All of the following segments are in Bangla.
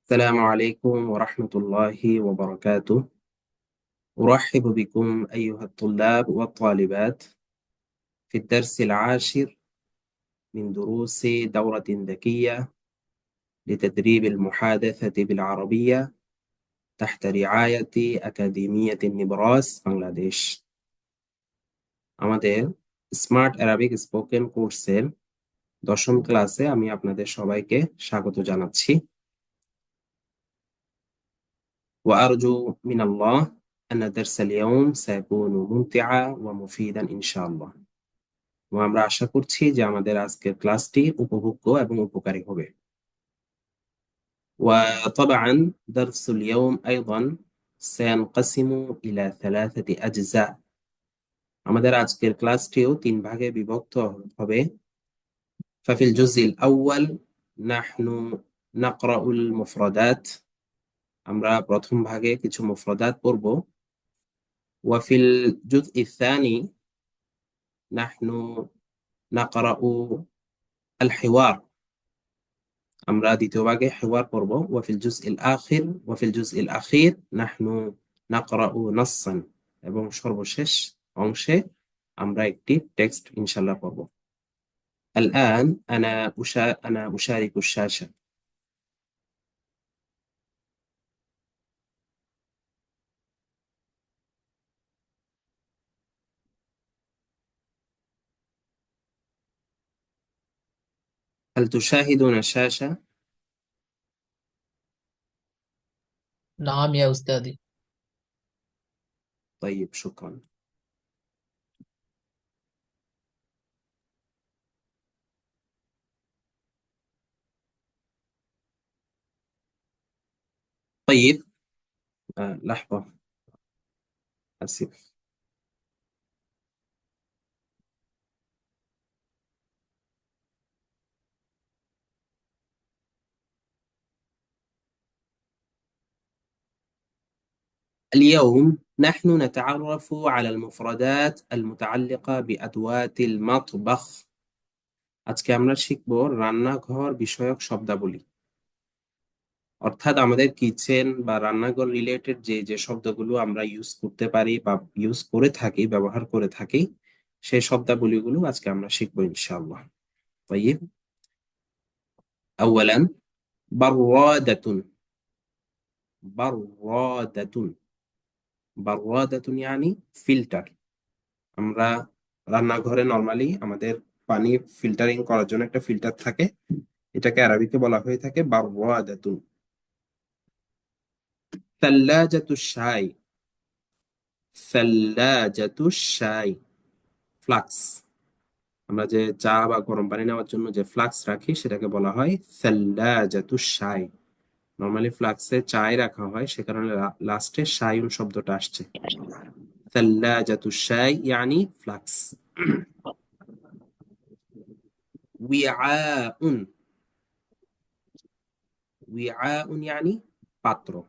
السلام عليكم ورحمة الله وبركاته. أرحب بكم أيها الطلاب والطالبات في الدرس العاشر من دروس دورة ذكية لتدريب المحادثة بالعربية تحت رعاية أكاديمية نبراس বাংলাদেশ। আমাদের স্মার্ট অ্যারাবিক স্পোকেন কোর্সের দশম ক্লাসে আমি আপনাদের সবাইকে স্বাগত জানাচ্ছি। وأرجو من الله أن درس اليوم سيكون ممتعا ومفيدا إن شاء الله. এবং আমরা আশা করছি যে আমাদের আজকের ক্লাসটি উপভোগ্য এবং উপকারী হবে। وطبعا درس اليوم أيضا سينقسم إلى 3 أجزاء. আমাদের আজকের ক্লাসটিও 3 ভাগে বিভক্ত হবে। ففي الجزء الأول نحن نقرأ المفردات. আমরা প্রথম ভাগে কিছু মুফরদাত পড়ব। وفي الجزء الثاني نحن نقرأ الحوار. আমরা দ্বিতীয় ভাগে হিওয়ার পড়ব। وفي الجزء الأخير نحن نقرأ نصا. এবং সর্বশেষ অংশে আমরা একটি টেক্সট ইনশাআল্লাহ পড়ব। الآن أنا أشارك الشاشة. هل تشاهدون الشاشة؟ نعم يا أستاذي. طيب، شكرا. طيب، لحظة، آسف. اليوم نحن نتعرف على المفردات المتعلقة بأدوات المطبخ. আজকে আমরা শিখব রান্নাঘর বিষয়ক শব্দাবলী। অর্থাৎ আমাদের কিচেন বা রান্নাঘর রিলেটেড যে যে শব্দগুলো আমরা ইউজ করতে পারি বা ইউজ করে থাকি, ব্যবহার করে থাকি, সেই শব্দাবলীগুলো আজকে আমরা শিখবো ইনশাআল্লাহ। طيب، أولا برادة. برادة برادة يعني ফিল্টার। আমরা রান্নাঘরে নরমালি আমাদের পানি ফিল্টারিং করার জন্য একটা ফিল্টার থাকে, এটাকে আরবিতে বলা হয়ে থাকে বারওয়াদাতুন। থাল্লাজাতু শাই। থাল্লাজাতু শাই, ফ্লাক্স। আমরা যে চা বা গরম পানি নেওয়ার জন্য যে ফ্লাক্স রাখি সেটাকে বলা হয় থাল্লাজাতু শাই। নরমালি ফ্লাক্সে চায় রাখা হয়, সে কারণে লাস্টে শাইউন শব্দটা আসছে। থাল্লাজাতু শাই ইয়ানি ফ্লাক্স। উইআউন। উইআউন ইয়ানি পাত্র।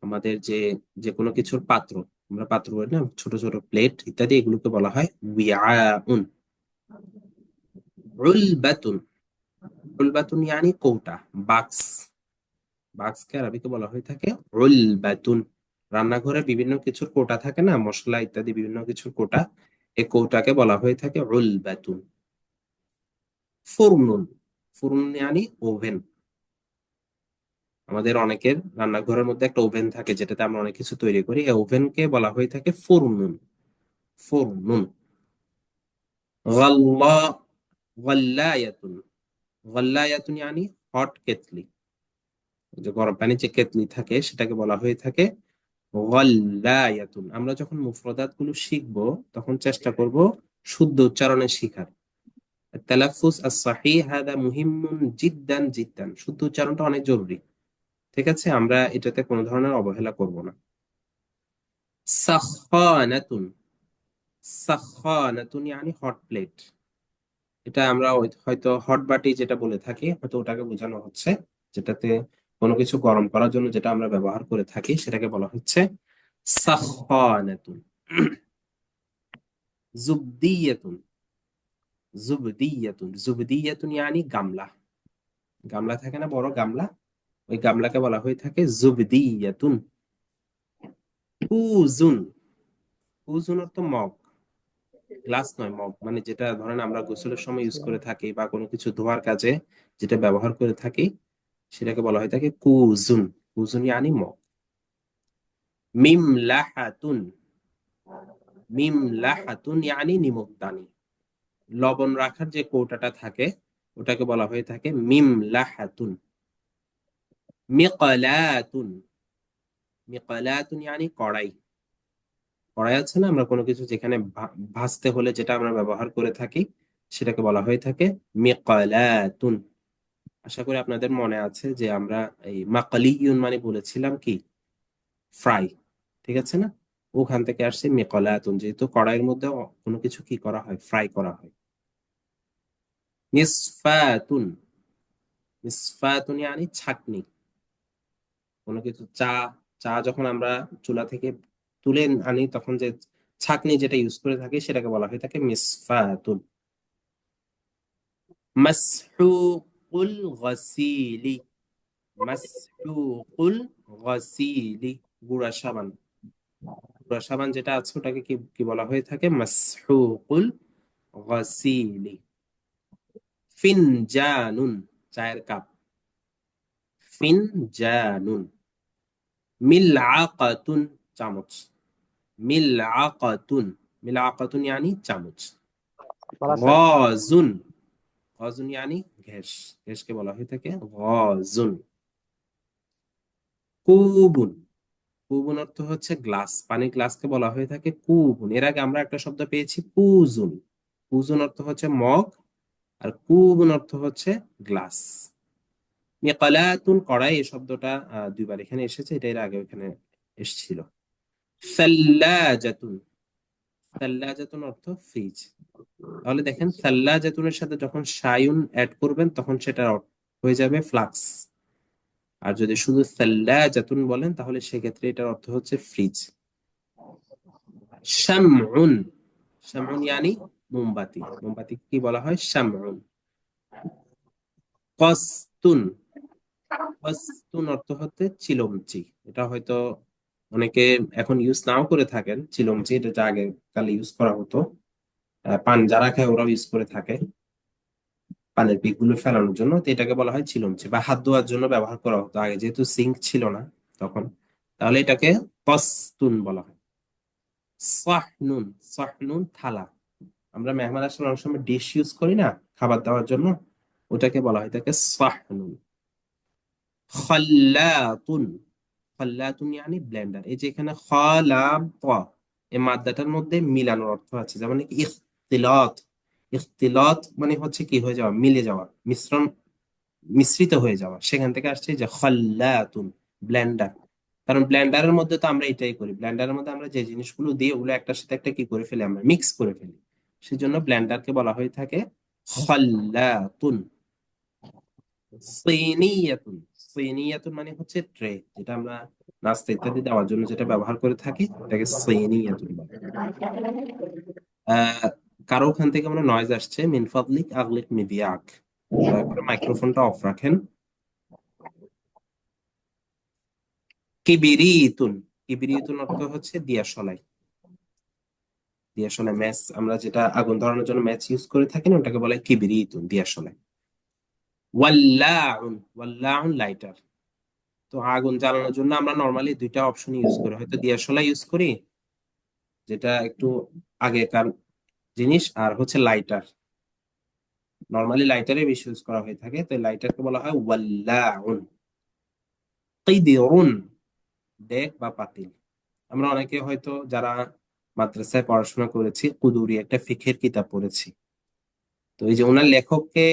আমাদের যে যে কোনো কিছুর পাত্র, আমরা পাত্র বলি না, ছোট ছোট প্লেট ইত্যাদি, এগুলোকে বলা হয় উইআউন। উলবাতুন। উলবাতুন ইয়ানি কৌটা, বাক্স। বাক্সকে আরবিতে বলা হয়ে থাকে উলবাতুন। রান্নাঘরে বিভিন্ন কিছুর কোটা থাকে না, মশলা ইত্যাদি বিভিন্ন কিছুর কোটা, এই কৌটাকে বলা হয়ে থাকে উলবাতুন। ফুরনুন। ফুরনুন ইয়ানি ওভেন। আমাদের অনেকের রান্নাঘরের মধ্যে একটা ওভেন থাকে যেটাতে আমরা অনেক কিছু তৈরি করি, এই ওভেনকে বলা হয়ে থাকে ফুরনুন। ফুরনুন। গাল্লা। গাল্লায়াতুন। গাল্লায়াতুন ইয়ানি হট কেতলি। যে গরম পানির যে কেতলি থাকে সেটাকে বলা হয়ে থাকে গাল্লায়াতুন। আমরা যখন মুফরদাত গুলো শিখবো তখন চেষ্টা করব শুদ্ধ উচ্চারণে শিখার। তালাফফুজ আস-সহিহ হাদা মুহিম্মুন জিদ্দান জিদ্দান। শুদ্ধ উচ্চারণটা অনেক জরুরি। ঠিক আছে, আমরা এটাতে কোনো ধরনের অবহেলা করব না। সাখানাতুন। সাখানাতুন ইয়ানি হট প্লেট। এটা আমরা হয়তো হট বাটি যেটা বলে থাকি, হয়তো ওটাকে বোঝানো হচ্ছে, যেটাতে কোনো কিছু গরম করার জন্য যেটা আমরা ব্যবহার করে থাকি সেটাকে বলা হচ্ছে সাখানাতুন। জুবদিয়াতুন। জুবদিয়াতুন। জুবদিয়াতুন ইয়ানি গামলা। গামলা থাকে না, বড় গামলা, ওই গামলাকে বলা হয়ে থাকে জুবদিয়াতুন। কুজুন, কুজুন অর্থ মগ, গ্লাস নয়, মগ মানে যেটা ধরেন আমরা গোসলের সময় ইউজ করে থাকি বা কোনো কিছু ধোয়ার কাজে যেটা ব্যবহার করে থাকি, সেটাকে বলা হয়ে থাকে কুজুন। কুজুন ইয়ানি মগ। মিমলাহাতুন, মিমলাহাতুন ইয়ানি নিমকদানি। লবণ রাখার যে কৌটাটা থাকে ওটাকে বলা হয়ে থাকে মিমলাহাতুন। মিকলাতুন, মিকলাতুন ইয়ানি কড়াই। কড়াই আছে না, আমরা কোনো কিছু যেখানে ভাজতে হলে যেটা আমরা ব্যবহার করে থাকি, সেটাকে বলা হয়ে থাকে মিকলাতুন। আশা করি আপনাদের মনে আছে যে আমরা এই মাকালিয়ুন মানে বলেছিলাম কি, ফ্রাই, ঠিক আছে না? ওখান থেকে আসছে মিকলাতুন, যেহেতু কড়াইয়ের মধ্যে কোনো কিছু কি করা হয়, ফ্রাই করা হয়। মিসফাতুন, মিসফাতুন ইয়ানি ছাঁকনি। কোনো কিছু চা, চা যখন আমরা চুলা থেকে তুলে আনি তখন যে ছাঁকনি যেটা ইউজ করে থাকি সেটাকে বলা হয়ে থাকে মিসফাতুন। মাসহুকুল গাসিলি, মাসহুকুল গাসিলি, গুঁড়া সাবান। গুঁড়া সাবান যেটা আছে ওটাকে কি কি বলা হয়ে থাকে, মাসহুকুল গাসিলি। ফিনজানুন, চায়ের কাপ, ফিনজানুন। মিলআকাতুন, চামচ, মিলআকাতুন, মিলআকাতুন ইয়ানি চামচ। বলা স্যার। গাজুন, গাজুন ইয়ানি ঘেঁষ, ঘেঁষকে বলা হয়ে থাকে গাজুন। কুবুন, কুবুন অর্থ হচ্ছে গ্লাস, পানির গ্লাসকে বলা হয়ে থাকে কুবুন। এর আগে আমরা একটা শব্দ পেয়েছি কুজুন। কুজুন অর্থ হচ্ছে মগ, আর কুবুন অর্থ হচ্ছে গ্লাস। মিকালাতুন কড়াই, এই শব্দটা দুইবার এখানে এসেছে, এটা এর আগে এখানে এসেছিল। সাল্লাজাতুন, সাল্লাজাতুন অর্থ ফ্রিজ। তাহলে দেখেন সাল্লাজাতুনের সাথে যখন শায়ুন অ্যাড করবেন তখন সেটা হয়ে যাবে ফ্লাক্স। আর যদি শুধু সাল্লাজাতুন বলেন তাহলে সেক্ষেত্রে এটার অর্থ হচ্ছে ফ্রিজ। শামউন, শামউন ইয়ানি মোমবাতি, মোমবাতি কি বলা হয়, শামউন। কস্তুন, কস্তুন অর্থ হচ্ছে চিলমচি। এটা হয়তো অনেকে এখন ইউজ নাও করে থাকেন চিলমচি, এটা যা আগে কালে ইউজ করা হতো। পান যারা খায় ওরাও ইউজ করে থাকে পানের পিক গুলো ফেলানোর জন্য। তো এটাকে বলা হয় চিলমচি, বা হাত ধোয়ার জন্য ব্যবহার করা হতো আগে, যেহেতু সিঙ্ক ছিল না তখন। তাহলে এটাকে কস্তুন বলা হয়। সাহনুন, সাহনুন থালা। আমরা মেহমান আসলে অনেক সময় ডিশ ইউজ করি না খাবার দেওয়ার জন্য, ওটাকে বলা হয় তাকে সাহনুন। খাল্লাতুন, খাল্লাতুন ইয়ানি ব্লেন্ডার। এই যে এখানে খালাত, এই মাদ্দাটার মধ্যে মিলানোর অর্থ আছে, যেমন কি ইখতিলাত। ইখতিলাত মানে হচ্ছে কি হয়ে যাওয়া, মিলে যাওয়া, মিশ্রণ, মিশ্রিত হয়ে যাওয়া, সেখান থেকে আসছে যে খাল্লাতুন, ব্লেন্ডার। কারণ ব্লেন্ডারের মধ্যে তো আমরা এটাই করি, ব্লেন্ডারের মধ্যে আমরা যে জিনিসগুলো দিই ওগুলো একটার সাথে একটা কি করে ফেলি, আমরা মিক্স করে ফেলি। সেজন্য ব্লেন্ডারকে বলা হয়ে থাকে খাল্লাতুন। সিনিয়াতুন, সিনিয়াতুন মানে হচ্ছে ট্রে, যেটা আমরা নাস্তা ইত্যাদি দেওয়ার জন্য যেটা ব্যবহার করে থাকি এটাকে সিনিয়াতুন বলে। আহ কারো ওখান থেকে মানে নয়েজ আসছে, মিন ফাদলিক আগলিক মিদিয়াক, দয়া করে মাইক্রোফোনটা অফ রাখেন। কিবিরিতুন, কিবিরিতুন অর্থ হচ্ছে দিয়াশলাই। দিয়াশলাই ম্যাচ, আমরা যেটা আগুন ধরানোর জন্য ম্যাচ ইউজ করে থাকি না ওটাকে বলে কিবিরিতুন, দিয়াশলাই। ওয়াল্লাউন, ওয়াল্লাউন লাইটার। তো আগুন জ্বালানোর জন্য আমরা নর্মালি দুইটা অপশন ইউজ করি, হয়তো দিয়াশলাই ইউজ করি যেটা একটু আগেকার জিনিস, আর হচ্ছে লাইটার। নর্মালি লাইটারে বেশি ইউজ করা হয়ে থাকে, তো লাইটারকে বলা হয় ওয়াল্লাউন। কিদিরুন, ডেক বা পাতিল। আমরা অনেকে হয়তো যারা মাদ্রাসায় পড়াশোনা করেছি কুদুরি একটা ফিকহের কিতাব পড়েছি, তো এই যে ওনার লেখককে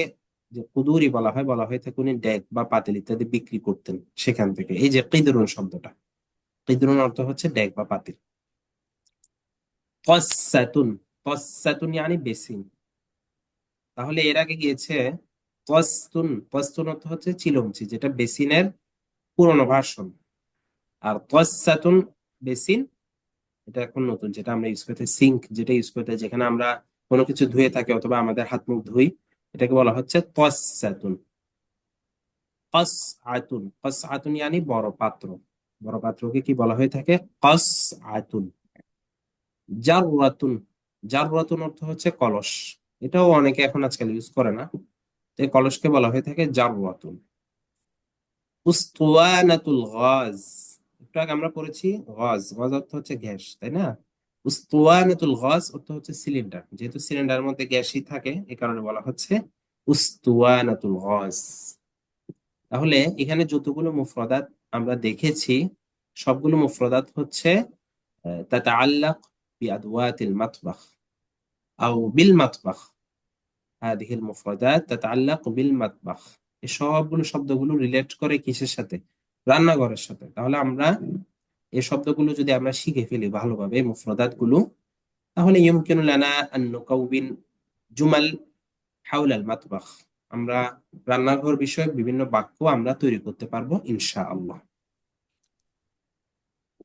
যে কুদুরি বলা হয়, বলা হয়ে থাকে উনি ডেক বা পাতিল ইত্যাদি বিক্রি করতেন সেখান থেকে। এই যে কিদরুন শব্দটা, কিদরুন অর্থ হচ্ছে ডেক বা পাতিল। কসাতুন, কসাতুন ইয়ানি বেসিন। তাহলে এর আগে গিয়েছে কস্তুন, কস্তুন অর্থ হচ্ছে চিলমচি, যেটা বেসিনের পুরনো ভার্সন। আর কসাতুন বেসিন, এটা এখন নতুন যেটা আমরা ইউজ করতে, সিঙ্ক যেটা ইউজ করতে, যেখানে আমরা কোনো কিছু ধুয়ে থাকি অথবা আমাদের হাত মুখ ধুই, এটাকে বলা হচ্ছে কসাতুন। কাসআতুন, কাসআতুন yani বড় পাত্র। বড় পাত্রকে কি বলা হয়ে থাকে? কাসআতুন। জাররাতুন, জাররাতুন অর্থ হচ্ছে কলস। এটাও অনেকে এখন আজকাল ইউজ করে না। তো এই কলসকে বলা হয়ে থাকে জাররাতুন। উস্তুয়ানাতুল গাজ, একটু আগে আমরা পড়েছি গাজ, গাজ অর্থ হচ্ছে গ্যাস, তাই না? উস্তুয়ানাতুল গাজ অর্থ হচ্ছে সিলিন্ডার। যেহেতু সিলিন্ডারের মধ্যে গ্যাসই থাকে, এই কারণে বলা হচ্ছে উস্তুয়ানাতুল গাজ। তাহলে এখানে যতগুলো মুফরাদাত আমরা দেখেছি, সবগুলো মুফরাদাত হচ্ছে তাতাআল্লাক বিআদওয়াতিল মাতবাখ আও বিল মাতবাখ। হাদিহি আল মুফরাদাত তাতাআল্লাক বিল মাতবাখ। এই সবগুলো শব্দগুলো রিলেট করে কিসের সাথে? রান্নাঘরের সাথে। তাহলে আমরা এই শব্দগুলো যদি আমরা শিখে ফেলি ভালোভাবে, মুফরাদাত গুলো, তাহলে ইয়ুমকিনু লানা আন নুকাউবিন জুমাল হাওলা আল মাতবাখ। আমরা রান্নাঘর বিষয়ক বিভিন্ন বাক্য আমরা তৈরি করতে পারবো ইনশাআল্লাহ।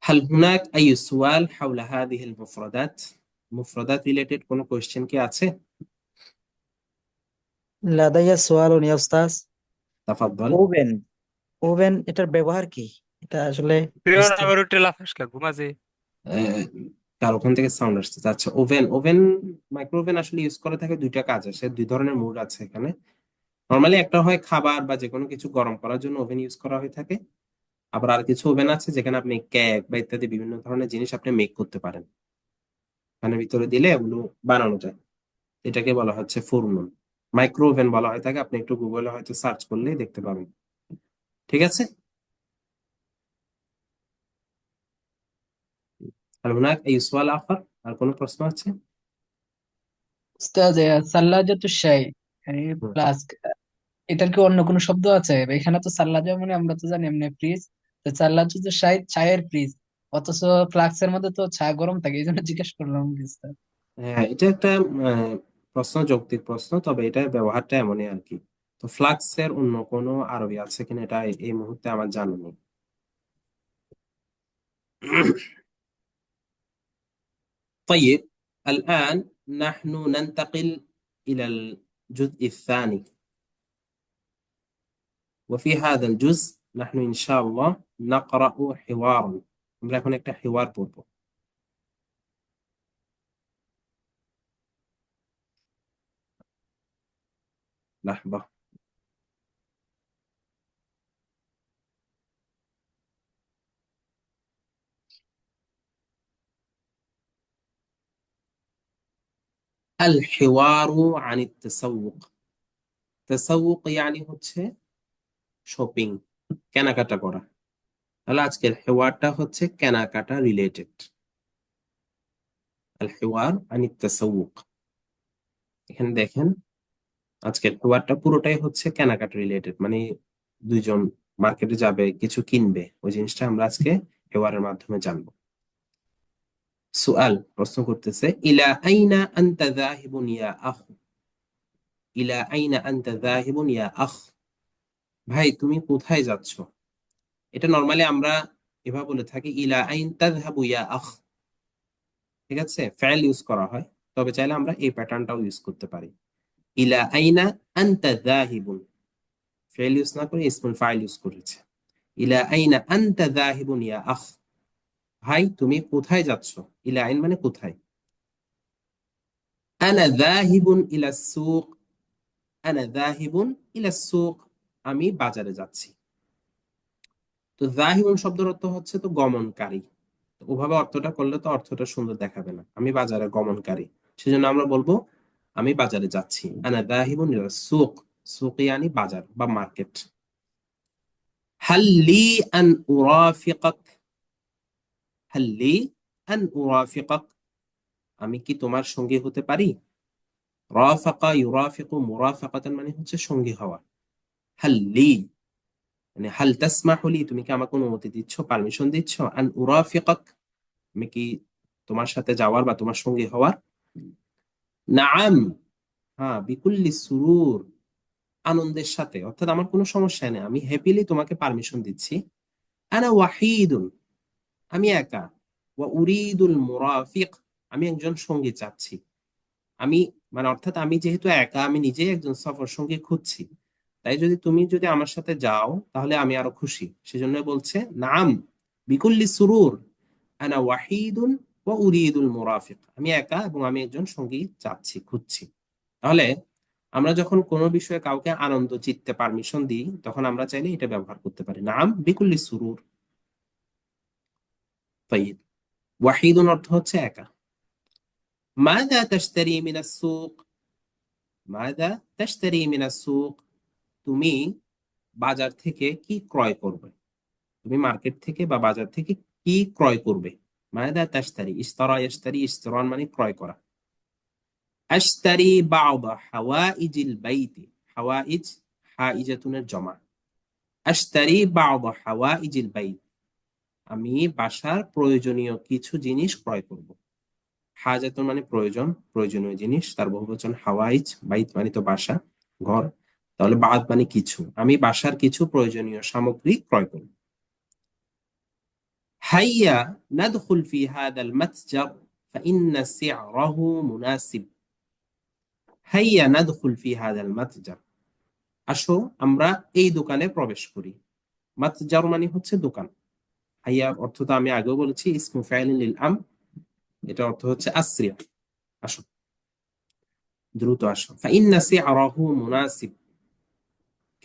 هل هناك أي سؤال حول هذه المفردات؟ মুফরাদাত রিলেটেড কোনো কোয়েশ্চেন কি আছে? লাদাইয়া সোয়ালুন ইয়া উস্তাজ। তাফাদ্দল। ওভেন, ওভেন এটার ব্যবহার কি? এটা আসলে ফিরোন বুঝতে। আবার উঠে লাফাস কা ঘুমাছে। আহ, কার ওখান থেকে সাউন্ড আসছে? আচ্ছা, ওভেন, ওভেন, মাইক্রো ওভেন আসলে ইউজ করে থাকে দুইটা কাজ আছে, দুই ধরনের মুড আছে এখানে। নর্মালি একটা হয় খাবার বা যে কোনো কিছু গরম করার জন্য ওভেন ইউজ করা হয়ে থাকে। আবার আর কিছু ওভেন আছে যেখানে আপনি কেক বা ইত্যাদি বিভিন্ন ধরনের জিনিস আপনি মেক করতে পারেন, এখানে ভিতরে দিলে ওগুলো বানানো যায়। এটাকে বলা হচ্ছে ফুরনুন। মাইক্রো ওভেন বলা হয় থাকে, আপনি একটু গুগলে হয়তো সার্চ করলেই দেখতে পাবেন। ঠিক আছে। আর হুনাক এই সোয়াল আখার, আর কোনো প্রশ্ন আছে? উস্তাদ সাল্লাজাতু শাই হুম। ফ্লাস্ক, এটার কি অন্য কোনো শব্দ আছে? এখানে তো সাল্লাজা মানে আমরা তো জানি এমনি ফ্রিজ, তো সাল্লাজাতু শাই চায়ের ফ্রিজ, অথচ ফ্লাক্সের মধ্যে তো চা গরম থাকে, এই জন্য জিজ্ঞেস করলাম কি উস্তাদ। হ্যাঁ, এটা একটা প্রশ্ন, যৌক্তিক প্রশ্ন, তবে এটার ব্যবহারটা এমনই আর কি। তো ফ্লাক্সের অন্য কোনো আরবি আছে কিনা এটা এই মুহূর্তে আমার জানা নেই। طيب، الآن نحن ننتقل إلى الجزء الثاني، وفي هذا الجزء نحن إن شاء الله نقرأ حوارا. আমরা এখন একটা হিওয়ার পড়বো। লাহবা। আল হিওয়ারু আনিত তাসাউক। তাসাউক yani হচ্ছে শপিং, কেনাকাটা করা। তাহলে আজকের হেওয়ারটা হচ্ছে কেনাকাটা রিলেটেড। আল হেওয়ার আনিত তাসাউক। এখানে দেখেন, আজকের হেওয়ারটা পুরোটাই হচ্ছে কেনাকাটা রিলেটেড, মানে দুইজন মার্কেটে যাবে, কিছু কিনবে, ওই জিনিসটা আমরা আজকে হেওয়ারের মাধ্যমে জানবো। সুআল, প্রশ্ন করতেছে, ইলা আইনা আনতা যাহিবুন ইয়া আখ। ইলা আইনা আনতা যাহিবুন ইয়া আখ। ভাই তুমি কোথায় যাচ্ছ? এটা নরমালি আমরা এভাবে বলে থাকি, ইলা আইন তাযহাবু ইয়া আখ। ঠিক আছে, ফেল ইউজ করা হয়, তবে চাইলে আমরা এই প্যাটার্নটাও ইউজ করতে পারি। ইলা আইনা আনতা যাহিবুন, ফেল ইউজ না করে ইসমুল ফাইল ইউজ করেছে। ইলা আইনা আনতা যাহিবুন ইয়া আখ। ভাই তুমি কোথায় যাচ্ছ? ইলা আইন মানে কোথায়। আনা যাহিবুন ইলা সুক। আনা যাহিবুন ইলা সুক, আমি বাজারে যাচ্ছি। তো যাহিবুন শব্দের অর্থ হচ্ছে তো গমনকারী। তো ওভাবে অর্থটা করলে তো অর্থটা সুন্দর দেখাবে না। আমি বাজারে গমনকারী, সেজন্য আমরা বলবো আমি বাজারে যাচ্ছি। আনা যাহিবুন ইলা সুক। সুক ইয়ানি বাজার বা মার্কেট। হাল লি আন উরাফিকাক। হাল লি আন উরাফিকাক, আমি কি তোমার সঙ্গী হতে পারি? রাফাকা ইউরাফিকু মুরাফাকাতান মানে হচ্ছে সঙ্গী হওয়া। হাল লি মানে হাল তাসমাহু লি, তুমি কি আমাকে অনুমতি দিচ্ছ, পারমিশন দিচ্ছ? আন উরাফিকাক, আমি কি তোমার সাথে যাওয়ার বা তোমার সঙ্গী হওয়ার? নাআম, হ্যাঁ, বিকুল্লি সুরুর, আনন্দের সাথে, অর্থাৎ আমার কোনো সমস্যা নেই, আমি হ্যাপিলি তোমাকে পারমিশন দিচ্ছি। আনা ওয়াহিদুন, আমি একা। ওয়া উরিদুল মুরাফিক, আমি একজন সঙ্গী চাচ্ছি। আমি মানে অর্থাৎ আমি যেহেতু একা, আমি নিজেই একজন সফর সঙ্গী খুঁজছি। তাই তুমি যদি আমার সাথে যাও তাহলে আমি আরো খুশি। সেজন্য বলছে নাম বিকুল্লি সুরুর আনা ওয়াহিদুন ওয়া উরিদুল মুরাফিক, আমি একা এবং আমি একজন সঙ্গী চাচ্ছি, খুঁজছি। তাহলে আমরা যখন কোনো বিষয়ে কাউকে আনন্দ চিত্তে পারমিশন দিই তখন আমরা চাইলে এটা ব্যবহার করতে পারি, নাম বিকুল্লি সুরুর। তাইব, ওয়াহিদুন অর্থ হচ্ছে একা। মাযা তাশতারি মিনাস সুক, মাযা তাশতারি মিনাস সুক, তুমি বাজার থেকে কি ক্রয় করবে, তুমি মার্কেট থেকে বা বাজার থেকে কি ক্রয় করবে। মাযা তাশতারি, ইশতারা ইয়াশতারি, ইশতিরান মানে ক্রয় করা। আশতারি বা'দা হাওয়াইজিল বাইতি, হাওয়াইজ হাইজাতুনের জমা। আশতারি বা'দা হাওয়াইজিল বাইত, আমি বাসার প্রয়োজনীয় কিছু জিনিস ক্রয় করব। হাজাতুন মানে প্রয়োজন, প্রয়োজনীয় জিনিস, তার বহুবচন হাওয়াইজ, বাইত মানে তো বাসা, ঘর। তাহলে বাদ মানে কিছু, আমি বাসার কিছু প্রয়োজনীয় সামগ্রী ক্রয় করব। হাইয়া নাদখুল ফি হাদাল মাতজার ফাইন্না সি'রাহু মুনাসিব। হাইয়া নাদখুল ফি হাদাল মাতজার, আসো আমরা এই দোকানে প্রবেশ করি। মাতজার মানে হচ্ছে দোকান। হাইয়া অর্থ তো আমি আগেও বলেছি ইসমু ফাইলিন লিল আম, এটা অর্থ হচ্ছে আসরিয়া, আসো, দ্রুত আসো। ফাইন্না সি'রাহু মুনাসিব,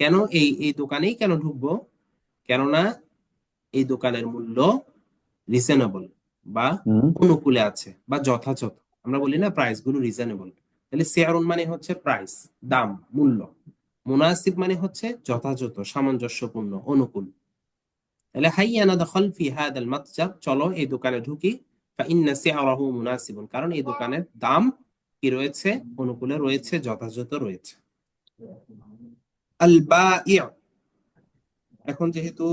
কেন এই এই দোকানেই কেন ঢুকবো, কেননা এই দোকানের মূল্য রিজনেবল বা অনুকূলে আছে বা যথাযথ। আমরা বলি না প্রাইস গুলো রিজনেবল, তাহলে সিয়ারুন মানে হচ্ছে প্রাইস, দাম, মূল্য। মুনাসিব মানে হচ্ছে যথাযথ, সামঞ্জস্যপূর্ণ, অনুকূল। তাহলে হাইয়া নাদখাল ফি হাদাল মাতজার, চলো এই দোকানে ঢুকি। ফাইন্না সি'রাহু মুনাসিবুন, কারণ এই দোকানের দাম কি রয়েছে, অনুকূলে রয়েছে, যথাযথ রয়েছে। আল বাই', এখন যেহেতু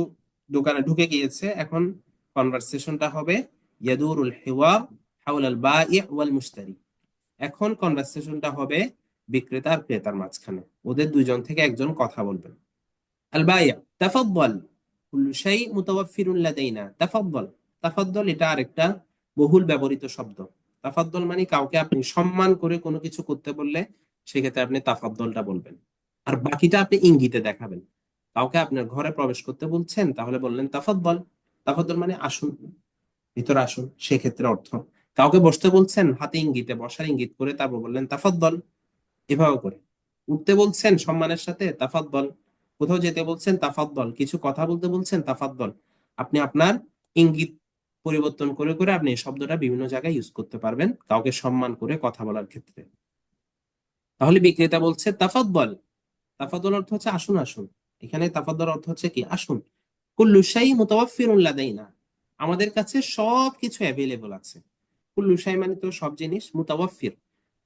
দোকানে ঢুকে গিয়েছে, এখন কনভারসেশনটা হবে ইয়াদুরুল হিওয়ার হাওলাল বাই' ওয়াল মুশতারি। এখন কনভারসেশনটা হবে বিক্রেতা আর ক্রেতার মাঝখানে, ওদের দুইজন থেকে একজন কথা বলবেন। আল বাই', তাফাদ্দাল কুল্লু শাই মুতাওয়াফফিরুন লাদাইনা। তাফাদ্দাল, তাফাদ্দাল এটা আরেকটা বহুল ব্যবহৃত শব্দ। তাফাদ্দাল মানে কাউকে আপনি সম্মান করে কোনো কিছু করতে বললে সেক্ষেত্রে আপনি তাফাদ্দালটা বলবেন, আর বাকিটা আপনি ইঙ্গিতে দেখাবেন। কাউকে আপনার ঘরে প্রবেশ করতে বলছেন, তাহলে বললেন তাফাদ্দাল। তাফাদ্দাল মানে আসুন, ভিতরে আসুন, সেক্ষেত্রে অর্থ। কাউকে বসতে বলছেন, হাতে ইঙ্গিতে বসার ইঙ্গিত করে তারপর বললেন তাফাদ্দল, এভাবে করে। উঠতে বলছেন সম্মানের সাথে, তাফাদ্দল। কোথাও যেতে বলছেন, তাফাদ্দল। কিছু কথা বলতে বলছেন, তাফাদ্দল। আপনি আপনার ইঙ্গিত পরিবর্তন করে করে আপনি এই শব্দটা বিভিন্ন জায়গায় ইউজ করতে পারবেন কাউকে সম্মান করে কথা বলার ক্ষেত্রে। তাহলে বিক্রেতা বলছে তাফাদ্দল, তাফাদ্দল অর্থ হচ্ছে আসুন আসুন। এখানে তাফাদ্দল অর্থ হচ্ছে কি, আসুন। কুল্লু শাই মুতাওয়াফফিরুন লাদাইনা, আমাদের কাছে সব কিছু অ্যাভেলেবল আছে। কুল্লু শাই মানে তো সব জিনিস, মুতাওয়াফফির,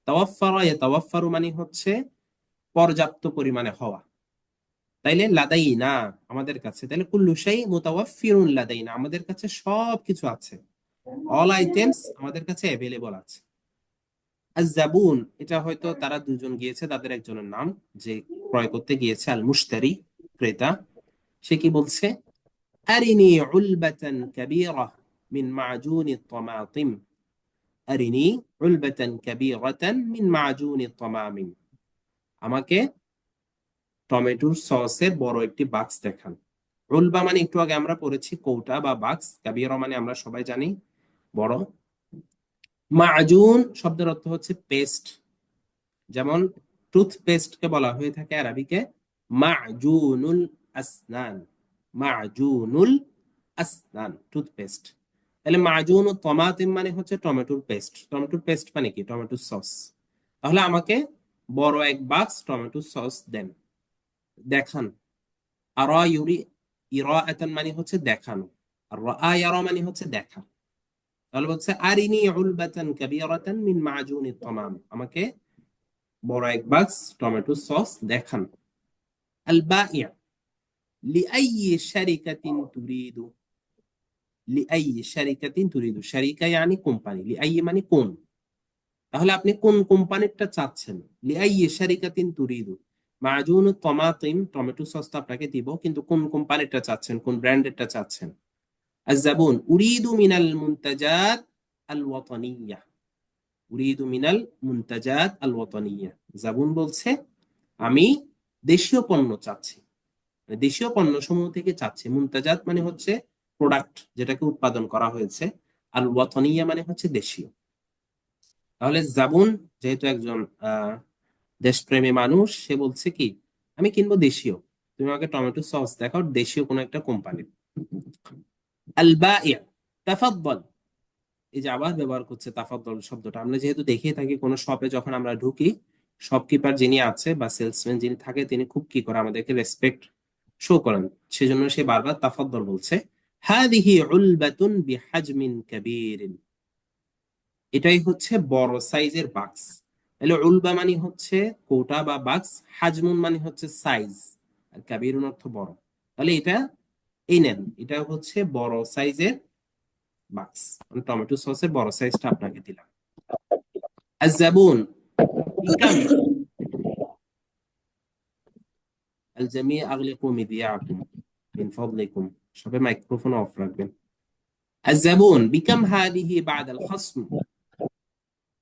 তাওয়াফফারা ইয়াতাওয়াফফারু মানে হচ্ছে পর্যাপ্ত পরিমাণে হওয়া। তাইলে লাদাইনা আমাদের কাছে, তাইলে কুল্লু শাই মুতাওয়াফফিরুন লাদাইনা, আমাদের কাছে সব কিছু আছে, অল আইটেমস আমাদের কাছে অ্যাভেলেবল আছে। আজ-জাবুন, এটা হয়তো তারা দুজন গিয়েছে, তাদের একজনের নাম যে ক্রয় করতে গিয়েছে, আল মুশতারি ক্রেতা। সে কি বলছে, আরিনি উলবাতান কাবীরা মিন মা'জুনি তামাতিম, আরিনি উলবাতান কাবীরাতান মিন মা'জুনি তামামিম, আমাকে টমেটোর সসের বড় একটি বাক্স দেখান। উলবা মানে একটু আগে আমরা পড়েছি কৌটা বা বাক্স, কাবীরা মানে আমরা সবাই জানি বড়। মা'জুন শব্দের অর্থ হচ্ছে পেস্ট, যেমন টুথপেস্ট কে বলা হয়ে থাকে আরবিকে মা'জুনুল আসনান, মা'জুনুল আসনান টুথপেস্ট। তাহলে মা'জুন ও তমাতিম মানে হচ্ছে টমেটোর পেস্ট, টমেটোর পেস্ট মানে কি, টমেটোর সস। তাহলে আমাকে বড় এক বাক্স টমেটোর সস দেন, দেখান। আরা ইউরি, ইরাআতান মানে হচ্ছে দেখানো, আর রাআ ইয়ারা মানে হচ্ছে দেখা। তাহলে বলছে আরিনি উলবাতান কাবীরাতান মিন মা'জুনি তামাম, আমাকে বড় এক বাক্স টমেটো সস দেখান। আল বাই', লিআইয়ি শারিকাতিন তুরিদু, লিআইয়ি শারিকাতিন তুরিদু, শারিকা মানে কোম্পানি, লিআইয়ি মানে কোন, তাহলে আপনি কোন কোম্পানিটা চাচ্ছেন। লিআইয়ি শারিকাতিন তুরিদু, মা'জুন তামাতিম টমেটো সসটা আপনাকে দিব, কিন্তু কোন কোম্পানিটা চাচ্ছেন, কোন ব্র্যান্ডেরটা চাচ্ছেন। আজ-জাবুন উরিদু মিনাল মুনতাজাত আল ওয়াতানিয়া, উরিদু মিনাল মুনতাজাত আল ওয়াতানিয়া, জাবুন বলছে আমি দেশীয় পণ্য চাচ্ছি, মানে দেশীয় পণ্য সমূহ থেকে চাচ্ছি। মুনতাজাত মানে হচ্ছে প্রোডাক্ট, যেটাকে উৎপাদন করা হয়েছে। আর ওয়াতনিয়া মানে হচ্ছে দেশীয়। তাহলে জাবুন যেহেতু একজন দেশপ্রেমী মানুষ, সে বলছে কি, আমি কিনবো দেশীয়, তুমি আমাকে টমেটো সস দেখাও দেশীয় কোনো একটা কোম্পানির। আল বাই, তাফাদ্দাল, এই যে আবার ব্যবহার করছে তাফাদ্দল শব্দটা। আমরা যেহেতু দেখিয়ে থাকি কোনো শপে যখন আমরা ঢুকি, শপকিপার যিনি আছে বা সেলসম্যান যিনি থাকে, তিনি খুব কি করে আমাদেরকে রেসপেক্ট শো করেন, সেজন্য সে বারবার তাফাদ্দল বলছে। হাদিহি উলবাতুন বিহাজমিন কাবীরিন, এটাই হচ্ছে বড় সাইজের বাক্স। তাহলে উলবা মানে হচ্ছে কৌটা বা বাক্স, হাজমুন মানে হচ্ছে সাইজ, আর কাবীরুন অর্থ বড়। তাহলে এটা এই নেন, এটা হচ্ছে বড় সাইজের বাক্স, মানে টমেটো সসের বড় সাইজটা আপনাকে দিলাম। الزبون بكم، الجميع أغلقوا مذياعكم من فضلكم، সবাই মাইক্রোফোন অফ রাখবেন। الزبون بكم هذه بعد الخصم،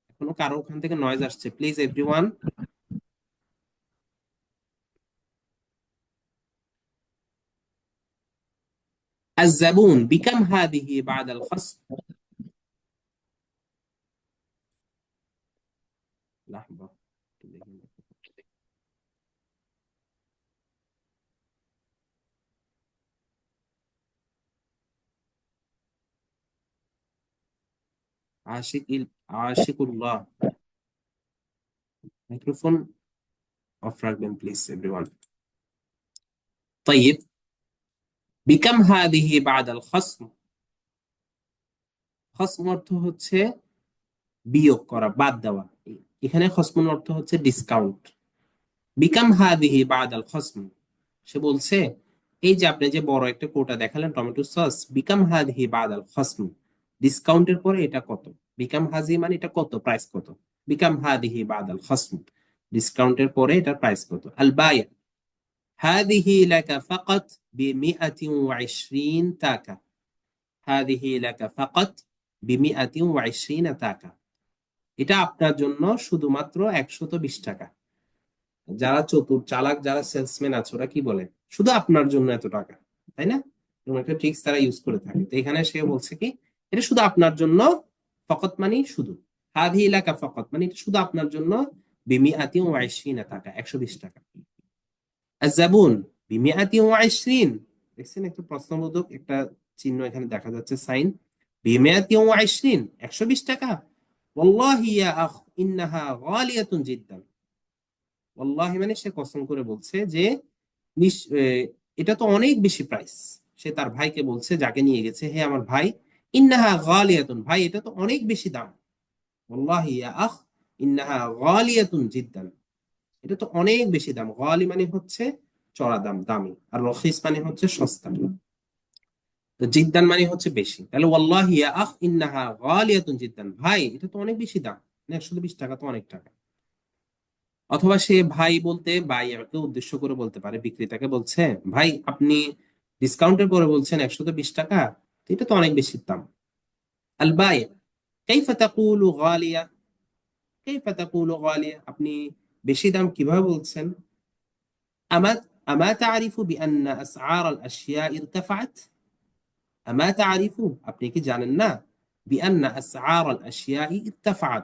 এখনো কারো ওখান থেকে নয়েজ আসছে, প্লিজ এভরিওয়ান। الزبون بكم هذه بعد الخصم، لحظة. عاشق الله، মাইক্রোফোন অফ রাখবেন প্লিজ এভরিওয়ান। طيب بكم هذه بعد الخصم، খসম অর্থ হচ্ছে বিয়োগ করা, বাদ দেওয়া। এখানে খসমন অর্থ হচ্ছে ডিসকাউন্ট। বিকাম হাদিহি বাদাল খসম, সে বলছে এই যে আপনি যে বড় একটা কোটা দেখালেন টমেটো সস, বিকাম হাদিহি বাদাল খসম, ডিসকাউন্টের পরে এটা কত। বিকাম হাজি মানে এটা কত, প্রাইস কত। বিকাম হাদিহি বাদাল খসম, ডিসকাউন্টের পরে এটা প্রাইস কত। আল বাই, হাদিহি লাকা ফাকাত ব120 টাকা, হাদিহি লাকা ফাকাত ব120 টাকা, এটা আপনার জন্য শুধুমাত্র 120 টাকা। যারা চতুর চালাক, যারা সেলসম্যান আছে, ওরা কি বলে, শুধু আপনার জন্য এত টাকা, তাই না? এরকম একটা ট্রিক্স তারা ইউজ করে থাকে। তো এখানে সে বলছে কি, এটা শুধু আপনার জন্য, ফকত মানে শুধু, হাদি এলাকা ফকত মানে এটা শুধু আপনার জন্য, ব120 টাকা, 120 টাকা। আজাবুন ব120, দেখছেন একটা প্রশ্নবোধক একটা চিহ্ন এখানে দেখা যাচ্ছে, সাইন। ব120, 120 টাকা। ওয়াল্লাহি ইয়া আখ ইন্নাহা গালিয়াতুন জিদ্দান, ওয়াল্লাহি মানে সে কসম করে বলছে যে এটা তো অনেক বেশি প্রাইস। সে তার ভাইকে বলছে, যাকে নিয়ে গেছে, হে আমার ভাই, ইন্নাহা গালিয়াতুন, ভাই এটা তো অনেক বেশি দাম। ওয়াল্লাহি ইয়া আখ ইন্নাহা গালিয়াতুন জিদ্দান, এটা তো অনেক বেশি দাম। গালি মানে হচ্ছে চড়া দাম, দামি, আর রখিস মানে হচ্ছে সস্তা। তো জিদ্দান মানে হচ্ছে বেশি। তাহলে ওয়াল্লাহি ইয়া আখ ইন্নাহা গালিয়াতুন জিদ্দান, ভাই এটা তো অনেক বেশি দাম, মানে 120 টাকা তো অনেক টাকা। অথবা সে ভাই বলতে বাইয়ারকে উদ্দেশ্য করে বলতে পারে, বিক্রেতাকে বলছে, ভাই আপনি ডিসকাউন্টের পরে বলছেন 120 টাকা, তো এটা তো অনেক বেশি দাম। আল বাই, কাইফা তাকুলু গালিয়া, কাইফা তাকুলু গালিয়া, আপনি বেশি দাম কিভাবে বলছেন। আমা আমা তারিফু বিআন্না আসআর আল আশিয়া ইরতাফাত, আমা তারিফু, আপনি কি জানেন না, বিআন্না আসআর আল আশিয়া ইরতাফাত,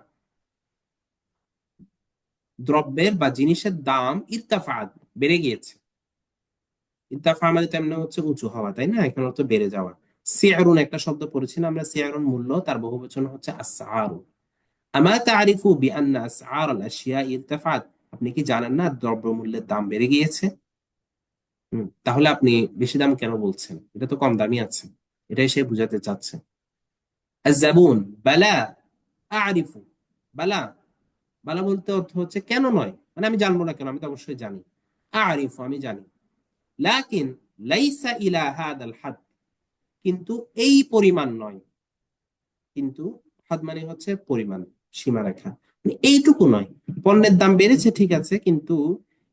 দ্রব্যের বা জিনিসের দাম ইরতাফাত বেড়ে গিয়েছে। ইত্তাফা মানে তেমনি হচ্ছে উঁচু হওয়া, তাই না? এখানে হচ্ছে বেড়ে যাওয়া। সিআরুন একটা শব্দ পড়েছি না আমরা, সিআরুন মূল্য, তার বহুবচন হচ্ছে আসআরু। আমা তারিফু বিআন্না আসআর আল আশিয়া ইরতাফাত, আপনি কি জানেন না দ্রব্য মূল্যের দাম বেড়ে গিয়েছে। তাহলে আপনি বেশি দাম কেন বলছেন, এটা তো কম দামি আছে, এটাই সে বুঝাতে চাচ্ছে। আযাবুন বালা আরিফু, বালা, বালা বলতে অর্থ হচ্ছে কেন নয়, মানে আমি জানবো না কেন, আমি তো অবশ্যই জানি। আরিফু আমি জানি, লাকিন লাইসা ইলা হাদাল হাদ, কিন্তু এই পরিমাণ নয়। কিন্তু হাদ মানে হচ্ছে পরিমাণ, সীমারেখা, মানে এইটুকু নয়। পণ্যের দাম বেড়েছে ঠিক আছে, কিন্তু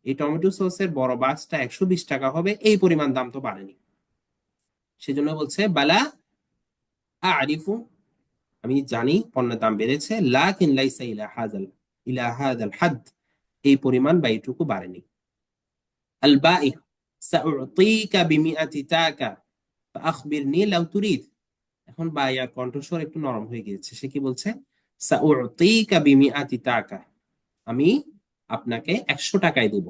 এই টমেটো সসের বড় বাক্সটা 120 টাকা হবে, এই পরিমাণ দাম তো বাড়েনি। সেজন্য বলছে বালা আরিফু, আমি জানি পণ্যের দাম বেড়েছে, লাকিন লাইসা ইলা হাদাল হাদ, এই পরিমাণ বা এইটুকু বাড়েনি। আল বাই সাউতিকা বিমিআতি টাকা ফাআখবিরনি লাউ তুরিদ। এখন বায়ার কণ্ঠস্বর একটু নরম হয়ে গিয়েছে, সে কি বলছে? সাউতিকা বিমিআতি টাকা, আমি আপনাকে 100 টাকায় দেব,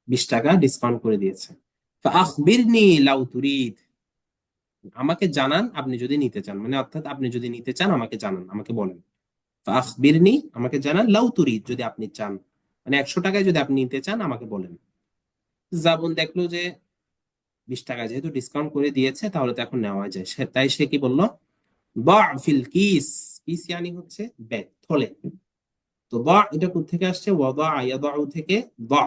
20 টাকা ডিসকাউন্ট করে দিয়েছে। ফাআখবিরনি লাউ তুরিদ, আমাকে জানান আপনি যদি নিতে চান, মানে অর্থাৎ আপনি যদি নিতে চান আমাকে জানান, আমাকে বলেন। ফাআখবিরনি, আমাকে জানান, লাউ তুরিদ, যদি আপনি চান, মানে 100 টাকায় যদি আপনি নিতে চান আমাকে বলেন। জাবুন দেখলো যে 20 টাকা যেহেতু ডিসকাউন্ট করে দিয়েছে তাহলে তো এখন নেওয়া যায়, তাই সে কি বললো? বা ফিল কিস, কিস ইয়ানি হচ্ছে ব্যাগ, থলে। তো বা এটা কোথা থেকে আসছে? ওয়াদা ইয়াদাউ থেকে বা,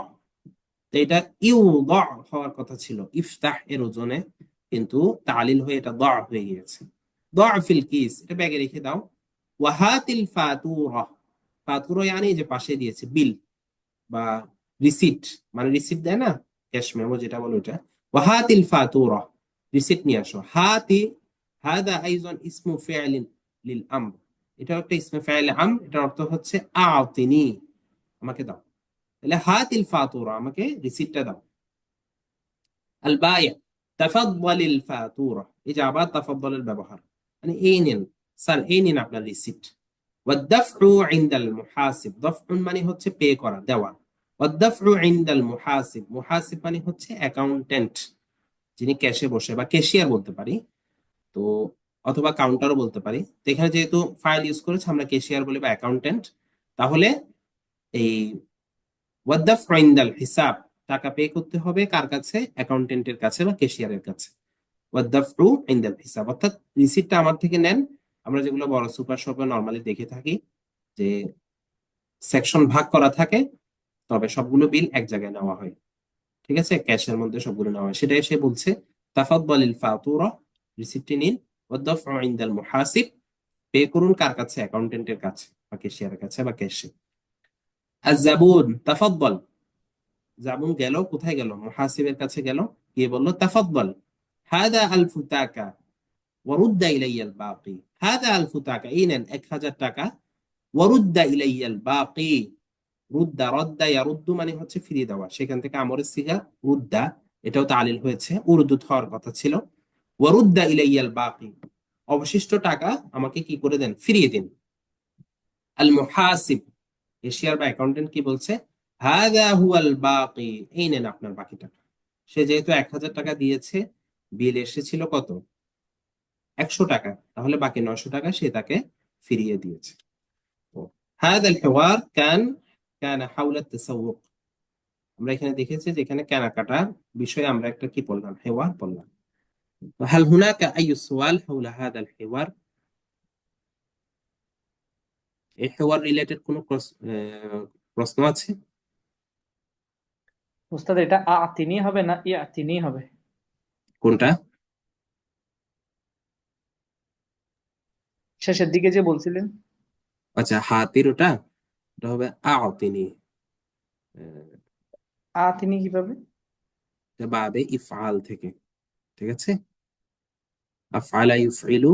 তো এটা ইউ বা হওয়ার কথা ছিল ইফতাহ এর ওজনে, কিন্তু তালিল হয়ে এটা দা হয়ে গিয়েছে। দা ফিল কিস, এটা ব্যাগে রেখে দাও। ওয়াহাতিল ফাতুরা, ফাতুরা ইয়ানি যে পাশে দিয়েছে বিল বা রিসিট, মানে রিসিট দেয় না, ক্যাশ মেমো যেটা বলো ওটা। ওয়াহাতিল ফাতুরা, রিসিট নিয়ে আসো। হাতি হাদা আইজন ইসমু ফিআলিন লিল আমর, এটা একটা ইসমে ফাইল আম, এটার অর্থ হচ্ছে আতিনি, আমাকে দাও। তাহলে হাতিল ফাতুরা, আমাকে রিসিটটা দাও। আল বাই তাফাদ্দালিল ফাতুরা, এই যে আবার তাফাদ্দালের ব্যবহার, মানে এই নিন স্যার, এই নিন আপনার রিসিট। ওয়াদ্দাফউ ইনদাল মুহাসিব, দফউন মানে হচ্ছে পে করা, দেওয়া। ওয়াদ্দাফউ ইনদাল মুহাসিব, মুহাসিব মানে হচ্ছে অ্যাকাউন্টেন্ট, যিনি ক্যাশে বসে, বা ক্যাশিয়ার বলতে পারি, তো অথবা কাউন্টারও বলতে পারি। তো এখানে যেহেতু ফাইল ইউজ করেছে আমরা ক্যাশিয়ার বলি বা অ্যাকাউন্টেন্ট, তাহলে এই ওয়াদ্দাফউ ইনদাল হিসাব, টাকা পে করতে হবে কার কাছে? অ্যাকাউন্টেন্টের কাছে বা ক্যাশিয়ারের কাছে। ওয়াদ্দাফউ ইনদাল হিসাব, অর্থাৎ রিসিটটা আমার থেকে নেন। আমরা যেগুলো বড় সুপার শপে নরমালি দেখে থাকি যে সেকশন ভাগ করা থাকে, তবে সবগুলো বিল এক জায়গায় নেওয়া হয়, ঠিক আছে, ক্যাশের মধ্যে সবগুলো নেওয়া হয়, সেটাই সে বলছে। তাফাদ্দালিল ফাতুরা, রিসিপ্টটি নিন। ওয়াদ্দাফউ ইনদাল মুহাসিব, পে করুন কার কাছে? অ্যাকাউন্টেন্টের কাছে বা ক্যাশিয়ারের কাছে বা ক্যাশে। আজ-জাবুন তাফাদ্দাল, জাবুন গেল, কোথায় গেল? মুহাসিবের কাছে গেল, গিয়ে বলল তাফাদ্দাল হাদা আলফু টাকা ওয়ারুদ্দা ইলাইয়াল বাকি, হাদা আলফু টাকা, এই নেন 1000 টাকা। ওয়ারুদ্দা ইলাইয়াল বাকি, রুদ্দা রদ্দা ইয়ারুদ্দু মানে হচ্ছে ফিরিয়ে দেওয়া, সেখান থেকে আমরের সিগা রুদ্দা, এটাও তালিল হয়েছে, উর্দুত হওয়ার কথা ছিল। ওয়ারুদ্দা ইলাইয়াল বাকি, অবশিষ্ট টাকা আমাকে কি করে দেন? ফিরিয়ে দিন। আল মুহাসিব, এশিয়ার বা অ্যাকাউন্টেন্ট কি বলছে? হাদা হুয়াল বাকি, এই নেন আপনার বাকি টাকা। সে যেহেতু 1000 টাকা দিয়েছে, বিল এসেছিল কত? 100 টাকা, তাহলে বাকি 900 টাকা সে তাকে ফিরিয়ে দিয়েছে। هذا الحوار كان حول التسوق। আমরা এখানে দেখেছি যে এখানে কেনাকাটার বিষয়ে আমরা একটা কি বললাম? হেওয়ার বললাম। هل هناك أي سؤال حول هذا الحوار؟ এই হেওয়ার রিলেটেড কোনো প্রশ্ন আছে? উস্তাদ এটা আতিনি হবে না ইয়াতিনি হবে? কোনটা? শেষের দিকে যে বলছিলেন। আচ্ছা, হাতির ওটা, ওটা হবে আতিনি। আতিনি কিভাবে? বাবে ইফআল থেকে, ঠিক আছে। আফআলা ইউফইলু,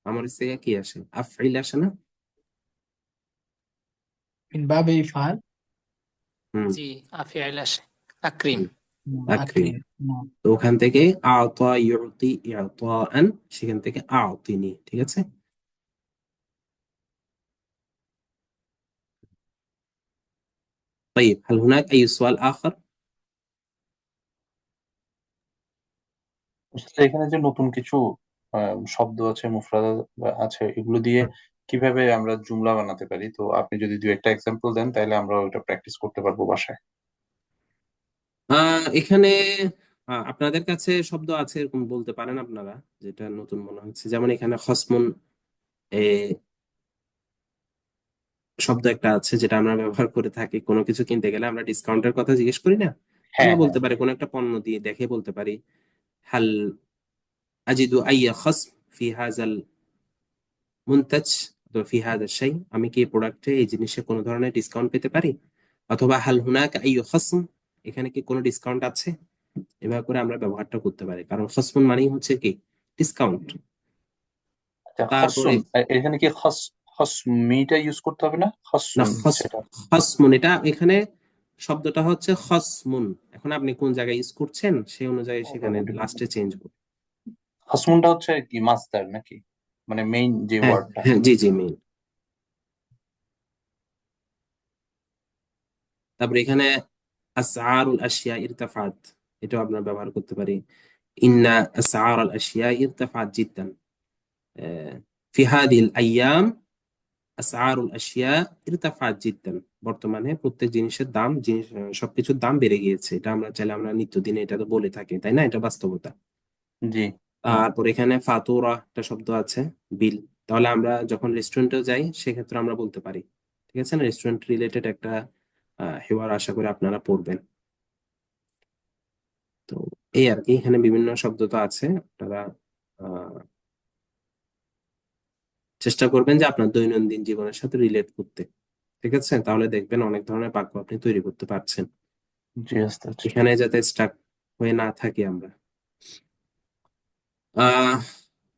আমার থেকে কি আসে? আফইল আসে না? মিন বাবে ইফআল। হুম জি, আফিয়াইল আসে, আকরিম। হুম, আকরিম। আকরিম। তো ওখান থেকে আতা ইউতি ইতাআন, সেখান থেকে আতিনি, ঠিক আছে। طيب هل هناك أي سؤال آخر؟ আসলে এখানে যে নতুন কিছু শব্দ আছে, মুফরাদ আছে, এগুলো দিয়ে কিভাবে আমরা জুমলা বানাতে পারি, তো আপনি যদি দু একটা এক্সাম্পল দেন তাহলে আমরা ওটা প্র্যাকটিস করতে পারবো বাসায়। এখানে আপনাদের কাছে শব্দ আছে এরকম বলতে পারেন আপনারা, যেটা নতুন মনে হচ্ছে, যেমন এখানে খসমুন এ, শব্দ একটা আছে যেটা আমরা ব্যবহার করে থাকি কোনো কিছু কিনতে গেলে, আমরা ডিসকাউন্টের কথা জিজ্ঞেস করি না, হ্যাঁ, আমরা হ্যাঁ। বলতে পারি কোনো একটা পণ্য দিয়ে দেখে বলতে পারি হাল আজিদু আইয়া খসম ফি হাজাল মুনতাজ, তো ফি হাদা শাই, আমি কি এই প্রোডাক্টে এই জিনিসে কোনো ধরনের ডিসকাউন্ট পেতে পারি? অথবা হাল হুনাকা আইয়ু খসম, এখানে কি কোনো ডিসকাউন্ট আছে? এভাবে করে আমরা ব্যবহারটা করতে পারি, কারণ খসমুন মানেই হচ্ছে কি? ডিসকাউন্ট। আচ্ছা, তারপরে খসুন, এখানে কি হসমিটা ইউজ করতে হবে না, না, হসুন যেটা। খসমুন, এটা এখানে শব্দটা হচ্ছে খসমুন। এখন আপনি কোন জায়গায় ইউজ করছেন সেই অনুযায়ী সেখানে লাস্টে চেঞ্জ হবে। হসমুনটা হচ্ছে কি মাসদার নাকি, মানে মেইন যে হ্যাঁ ওয়ার্ডটা? হ্যাঁ, জি জি, মেইন। তারপরে এখানে আসআরুল আশিয়া ইরতাফাত, এটাও আপনার ব্যবহার করতে পারি। ইন্না আসআর আল আশিয়া ইরতাফাত জিদ্দান, ফি হাদিহিল আইয়াম আসআরুল আশিয়া ইরতাফাত জিদ্দান। বর্তমানে প্রত্যেক জিনিসের দাম, সবকিছুর দাম বেড়ে গিয়েছে। এটা আমরা চাইলে আমরা নিত্যদিনে এটা তো বলে থাকি, তাই না? এটা বাস্তবতা। জি তারপর এখানে ফাতুরা একটা শব্দ আছে, বিল। তাহলে আমরা যখন রেস্টুরেন্টেও যাই সেক্ষেত্রে আমরা বলতে পারি। ঠিক আছে না? রেস্টুরেন্ট রিলেটেড একটা হেওয়ার আশা করি আপনারা পড়বেন। তো এই আর কি, এখানে বিভিন্ন শব্দ তো আছে, আপনারা আহ, চেষ্টা করবেন যে আপনার দৈনন্দিন জীবনের সাথে রিলেট করতে। ঠিক আছে? তাহলে দেখবেন অনেক ধরনের বাক্য আপনি তৈরি করতে পারছেন। জি ওস্তাদ। এখানে যাতে স্টাক হয়ে না থাকি আমরা। آه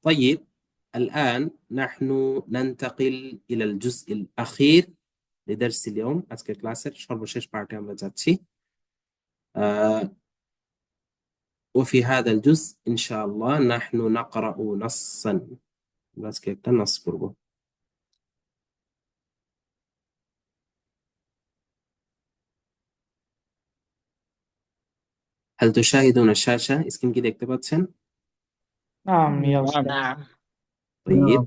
طيب، الآن نحن ننتقل إلى الجزء الأخير لدرس اليوم. আজকের ক্লাসের সর্বশেষ পার্টে আমরা যাচ্ছি। آه وفي هذا الجزء إن شاء الله نحن نقرأ نصا. আমরা আজকে একটা নাস পড়ব। هل تشاهدون الشاشة؟ স্ক্রিন কি দেখতে পাচ্ছেন? নাম ইয়া নাম। উস্তাদ। نعم. طيب،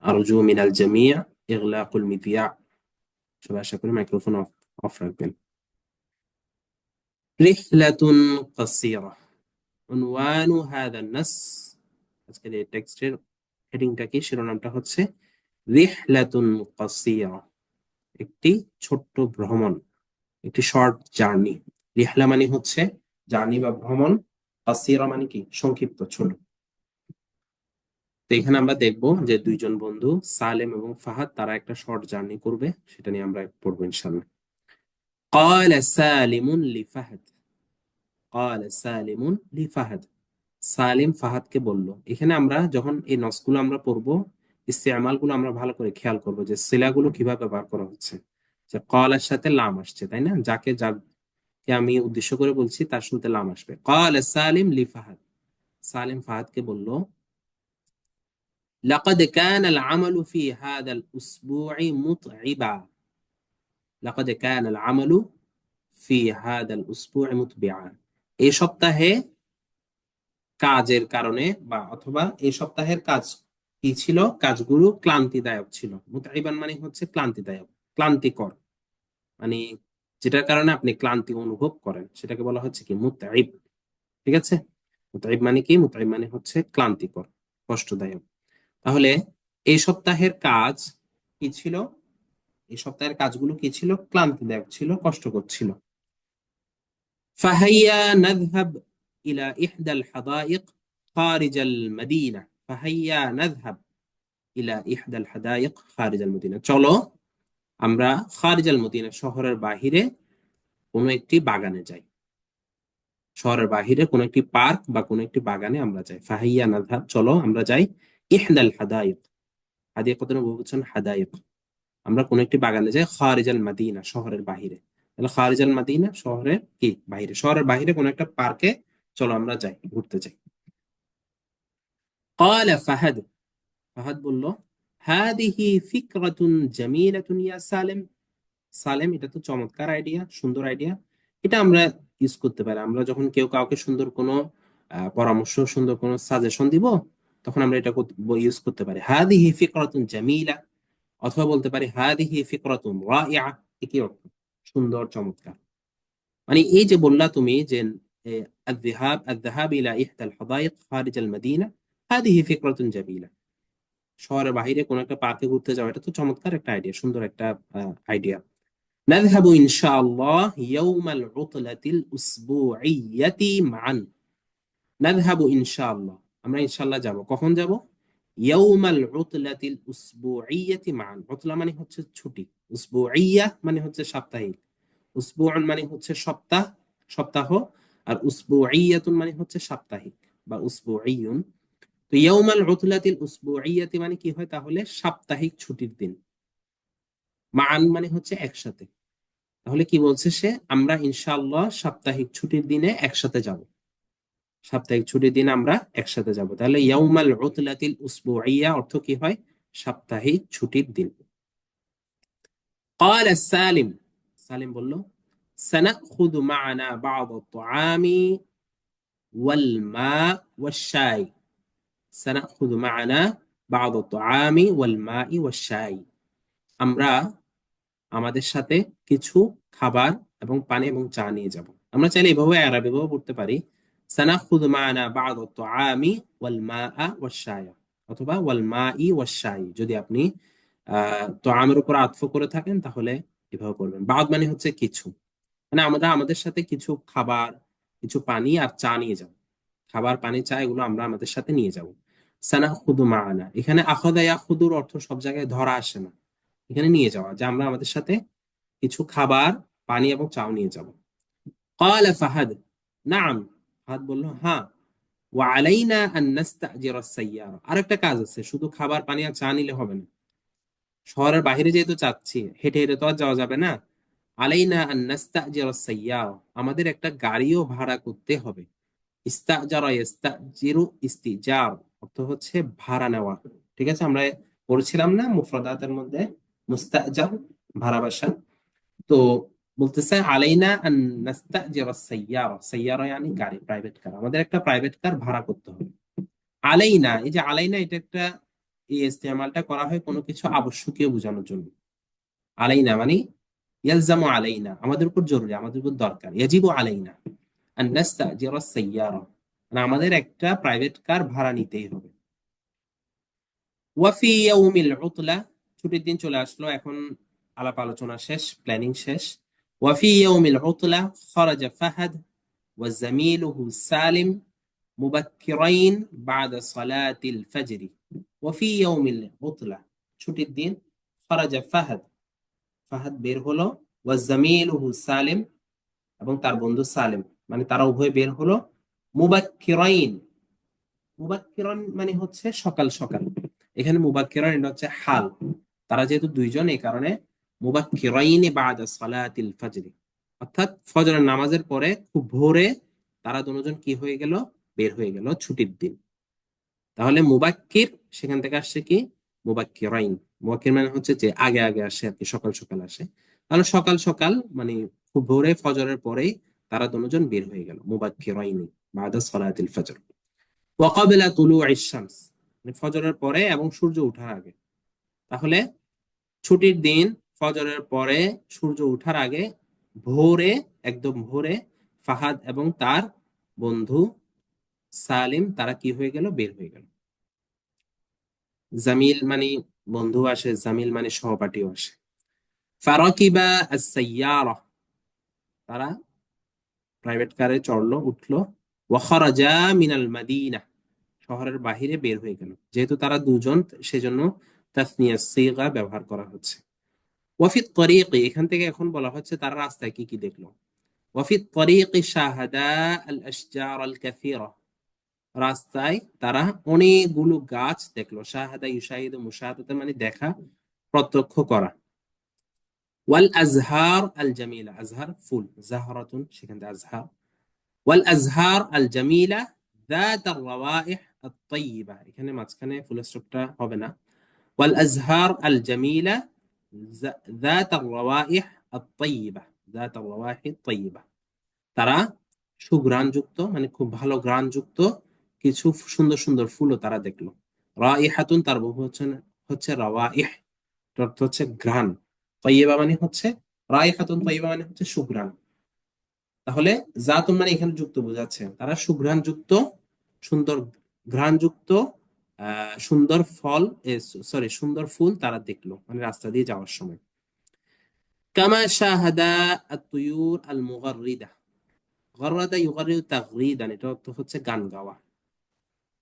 أرجو من الجميع إغلاق المذياع. সবাই আশা করি মাইক্রোফোন অফ রাখবেন। رحلة قصيرة عنوان هذا النص। আজকের এই টেক্সটের হেডিংটা কি, শিরোনামটা হচ্ছে রিহলাতুন কাসীরা, একটি ছোট্ট ভ্রমণ, একটি শর্ট জার্নি। রিহলা মানে হচ্ছে জার্নি বা ভ্রমণ, কাসীরা মানে কি সংক্ষিপ্ত, ছোট। তো এখানে আমরা দেখবো যে দুইজন বন্ধু সালেম এবং ফাহাদ তারা একটা শর্ট জার্নি করবে, সেটা নিয়ে আমরা পড়বো ইনশাআল্লাহ। قال سالم لفهد قال سالم لفهد সালিম ফাহাদকে বলল। এখানে আমরা যখন এই নসগুলো আমরা পড়বো, ইস্তেমাল গুলো আমরা ভালো করে খেয়াল করবো যে সিলাগুলো কিভাবে ব্যবহার করা হচ্ছে। যে কলের সাথে লাম আসছে, তাই না? যাকে আমি উদ্দেশ্য করে বলছি তার শুরুতে লাম আসবে। قال সালিম লি ফাহাদ, সালিম ফাহাদকে বলল, لقد كان العمل في هذا الأسبوع متعبا لقد كان العمل في هذا الأسبوع متبعا। এই সপ্তাহে কাজের কারণে বা অথবা এই সপ্তাহের কাজ কি ছিল, কাজগুলো ক্লান্তিদায়ক ছিল। মুতাইবান মানে হচ্ছে ক্লান্তিদায়ক, ক্লান্তিকর, মানে যেটার কারণে আপনি ক্লান্তি অনুভব করেন সেটাকে বলা হচ্ছে কি মুতাইব। ঠিক আছে? মুতাইব মানে কি? মুতাইব মানে হচ্ছে ক্লান্তিকর, কষ্টদায়ক। তাহলে এই সপ্তাহের কাজ কি ছিল? এই সপ্তাহের কাজগুলো কি ছিল? ক্লান্তিদায়ক ছিল, কষ্টকর ছিল। فهيا نذهب إلى إحدى الحدائق خارج المدينة فهيا نذهب إلى إحدى الحدائق خارج المدينة। চলো আমরা খারিজ আল মদিনা, শহরের বাহিরে কোনো একটি বাগানে যাই। শহরের বাহিরে কোনো একটি পার্ক বা কোনো একটি বাগানে আমরা যাই। ফাহিয়া নাযহাব, চলো আমরা যাই। ইহদাল হাদাইক, হাদিয়া কত বহুবচন হাদাইক। আমরা কোনো একটি বাগানে যাই খারিজ আল মদিনা, শহরের বাহিরে। তাহলে খারিজ আল মদিনা শহরের কি বাহিরে, শহরের বাহিরে কোনো একটা পার্কে চলো আমরা যাই, ঘুরতে যাই। قال فهد, ফাহাদ বলল, হাদিহি ফিকরাতুন জামিলাতুন ইয়া সালেম। সালেম, এটা তো চমৎকার আইডিয়া, সুন্দর আইডিয়া। এটা আমরা ইউজ করতে পারি। আমরা যখন কেউ কাউকে সুন্দর কোনো পরামর্শ, সুন্দর কোনো সাজেশন দিব, তখন আমরা এটা ইউজ করতে পারি, হাদিহি ফিকরাতুন জামিলা। অথবা বলতে পারি হাদিহি ফিকরাতুন রাইআ। একই অর্থ, সুন্দর, চমৎকার। মানে এই যে বললা তুমি যে الذهاب إلى إحدى الحدائق خارج المدينة هذه فكرة جميلة। শহরের বাইরে কোন একটা পার্কে ঘুরতে যাওয়া, এটা তো চমৎকার একটা আইডিয়া, সুন্দর একটা আইডিয়া। نذهب إن شاء الله يوم العطلة الأسبوعية معا। نذهب إن شاء الله, আমরা ইনশাআল্লাহ যাব। কখন যাব? يوم العطلة الأسبوعية معا। উতলা মানে হচ্ছে ছুটি, উসবুইয়া মানে হচ্ছে সাপ্তাহিক, উসবুউন মানে হচ্ছে সপ্তাহ, সপ্তাহ, আর উসবুইয়াতুন মানে হচ্ছে সাপ্তাহিক বা উসবুইয়ুন। তো ইয়াউমাল উতলাতিল উসবুইয়াতি মানে কি হয় তাহলে? সাপ্তাহিক ছুটির দিন। মান মানে হচ্ছে একসাথে। তাহলে কি বলছে সে? আমরা ইনশাআল্লাহ সাপ্তাহিক ছুটির দিনে একসাথে যাব। সাপ্তাহিক ছুটির দিন আমরা একসাথে যাব। তাহলে ইয়াউমাল উতলাতিল উসবুইয়া অর্থ কি হয়? সাপ্তাহিক ছুটির দিন। قال সালিম, সালিম বলল, সানাখুযু মা'ানা বা'দ আত-তা'আমি ওয়াল মা ওয়াশ-শাই। সানাখুযু মা'ানা বা'দ আত-তা'আমি ওয়াল মা'i ওয়াশ-শাই। আমরা আমাদের সাথে কিছু খাবার এবং পানি এবং চা নিয়ে যাব। আমরা চাইলে এভাবে আরবিভাবে পড়তে পারি, সানাখুযু মা'ানা বা'দ আত-তা'আমি ওয়াল মা'a ওয়াশ-শাই, অথবা ওয়াল মা'i ওয়াশ-শাই। যদি আপনি তোআমের উপর আতফ করে থাকেন তাহলে এভাবে করবেন। বাদ মানে হচ্ছে কিছু, মানে আমরা আমাদের সাথে কিছু খাবার, কিছু পানি আর চা নিয়ে যাব। খাবার, পানি, চা এগুলো আমরা আমাদের সাথে নিয়ে যাব। সানাখুযু মা'ানা, এখানে আখাযা ইয়াখুযুর অর্থ সব জায়গায় ধরা আসে না, এখানে নিয়ে যাওয়া, যে আমরা আমাদের সাথে কিছু খাবার, পানি এবং চাও নিয়ে যাব। ক্বালা ফাহাদ, নাম, ফাহাদ বলল হ্যাঁ। ওয়া আলাইনা আন নাস্তাজিরা আস-সাইয়ারা, আরেকটা কাজ আছে, শুধু খাবার, পানি আর চা নিলে হবে না। শহরের বাইরে যেহেতু চাচ্ছি, হেঁটে হেঁটে তো আর যাওয়া যাবে না। আলাইনা আন নাস্তাজিরা আস-সাইয়ারা, আমাদের একটা গাড়িও ভাড়া করতে হবে। ইস্তাজারা ইস্তাজিরু ইস্তিজার অর্থ হচ্ছে ভাড়া নেওয়া। ঠিক আছে, আমরা পড়ছিলাম না মুফরাদাতের মধ্যে মুস্তাজার ভাড়া বাসা। তো বলতেছে আলাইনা আন নাস্তাজিরা আস-সাইয়ারা, সাইয়ারা মানে গাড়ি, প্রাইভেট কার, আমাদের একটা প্রাইভেট কার ভাড়া করতে হবে। আলাইনা, এই যে আলাইনা, এটা একটা, এই ইস্তেমালটা করা হয় কোনো কিছু আবশ্যকীয় বোঝানোর জন্য। আলাইনা মানে ইয়ালজামু আলাইনা, আমাদের উপর জরুরি, আমাদের উপর দরকার। ইয়াজিবু আলাইনা আন নাস্তাজিরা আস-সাইয়ারা, মানে আমাদের একটা প্রাইভেট কার ভাড়া নিতেই হবে। ওয়াফি ইয়াউমিল উতলা, ছুটির দিন চলে আসলো, এখন আলাপ আলোচনা শেষ, প্ল্যানিং শেষ। ওয়াফি ইয়াউমিল উতলা খারাজা ফাহাদ ওয়া জামিলুহু সালিম মুবাক্কিরাইন বা'দা সালাতিল ফাজরি। ওয়াফি ইয়াউমিল উতলা, ছুটির দিন, খারাজা ফাহাদ, ফাহাদ বের হলো, ওয়া জামিলুহু সালিম, এবং তার বন্ধু সালিম, মানে তারা উভয় বের হলো, মুবাক্কিরাইন, মুবাক্কিরান মানে হচ্ছে সকাল সকাল। এখানে মুবাক্কিরান এটা হচ্ছে হাল, তারা যেহেতু দুইজন এই কারণে মুবাক্কিরাইন বা'দা সালাতিল ফাজরি, অর্থাৎ ফজরের নামাজের পরে খুব ভোরে তারা দুজন কি হয়ে গেল? বের হয়ে গেল ছুটির দিন। তাহলে মুবাক্কির সেখান থেকে আসছে কি? মুবাক্কিরাইন। মুবাক্কির মানে হচ্ছে যে আগে আগে আসে আর কি, সকাল সকাল আসে। তাহলে সকাল সকাল মানে খুব ভোরে, ফজরের পরেই তারা দুজন বের হয়ে গেল, মুবাক্কিরাইন বা'দা সালাতিল ফজর। ওয়া ক্বাবলা তুলুইশ শামস, মানে ফজরের পরে এবং সূর্য ওঠার আগে। তাহলে ছুটির দিন ফজরের পরে সূর্য ওঠার আগে ভোরে, একদম ভোরে ফাহাদ এবং তার বন্ধু সালিম তারা কি হয়ে গেল? বের হয়ে গেল। জামিল মানে বন্ধু আসে, জামিল মানে সহপাঠীও আসে। ফারাকিবা আস-সাইয়ারা, তারা প্রাইভেট কারে চড়লো, উঠলো। ওয়া খারাজা মিনাল মাদিনা, শহরের বাহিরে বের হয়ে গেল। যেহেতু তারা দুজন, সেজন্য তাসনিয়া সিগা ব্যবহার করা হচ্ছে। ওয়াফিত তরিকি, এখান থেকে এখন বলা হচ্ছে তারা রাস্তায় কি কি দেখলো। ওয়াফিত তরিকি শাহাদা আল আশজার আল কাসীরা, রাস্তায় তারা অনেকগুলো গাছ দেখলো। শাহাদা ইউশাহিদু মুশাহাদাতা মানে দেখা, প্রত্যক্ষ করা। ওয়াল আজহার আল জামিলা, আজহার ফুল, জাহরাতুন সেখান থেকে আজহার। ওয়াল আজহার আল জামিলা যাত আর রাওয়াইহ আত তাইয়্যিবা, এখানে মাঝখানে ফুল স্টপটা হবে না। ওয়াল আজহার আল জামিলা যাত আর রাওয়াইহ আত তাইয়্যিবা, যাত আর রাওয়াইহ আত তাইয়্যিবা, তারা সুঘ্রাণযুক্ত মানে খুব ভালো ঘ্রাণযুক্ত কিছু সুন্দর সুন্দর ফুলও তারা দেখলো। রাইহাতুন তার বহু হচ্ছে রাওয়াইহ, অর্থ হচ্ছে ঘ্রাণ। তাইয়্যিবা মানে হচ্ছে, রাইহাতুন তাইয়্যিবা মানে হচ্ছে সুঘ্রাণ। তাহলে জাতুন মানে এখানে যুক্ত বোঝাচ্ছে, তারা সুঘ্রাণযুক্ত, সুন্দর ঘ্রাণযুক্ত সুন্দর ফল, সরি সুন্দর ফুল তারা দেখলো, মানে রাস্তা দিয়ে যাওয়ার সময়। কামা শাহাদা আত-তুয়ুর আল মুগাররিদা, গররাদা ইউগারিদু তাগরিদান, এটা অর্থ হচ্ছে গান গাওয়া।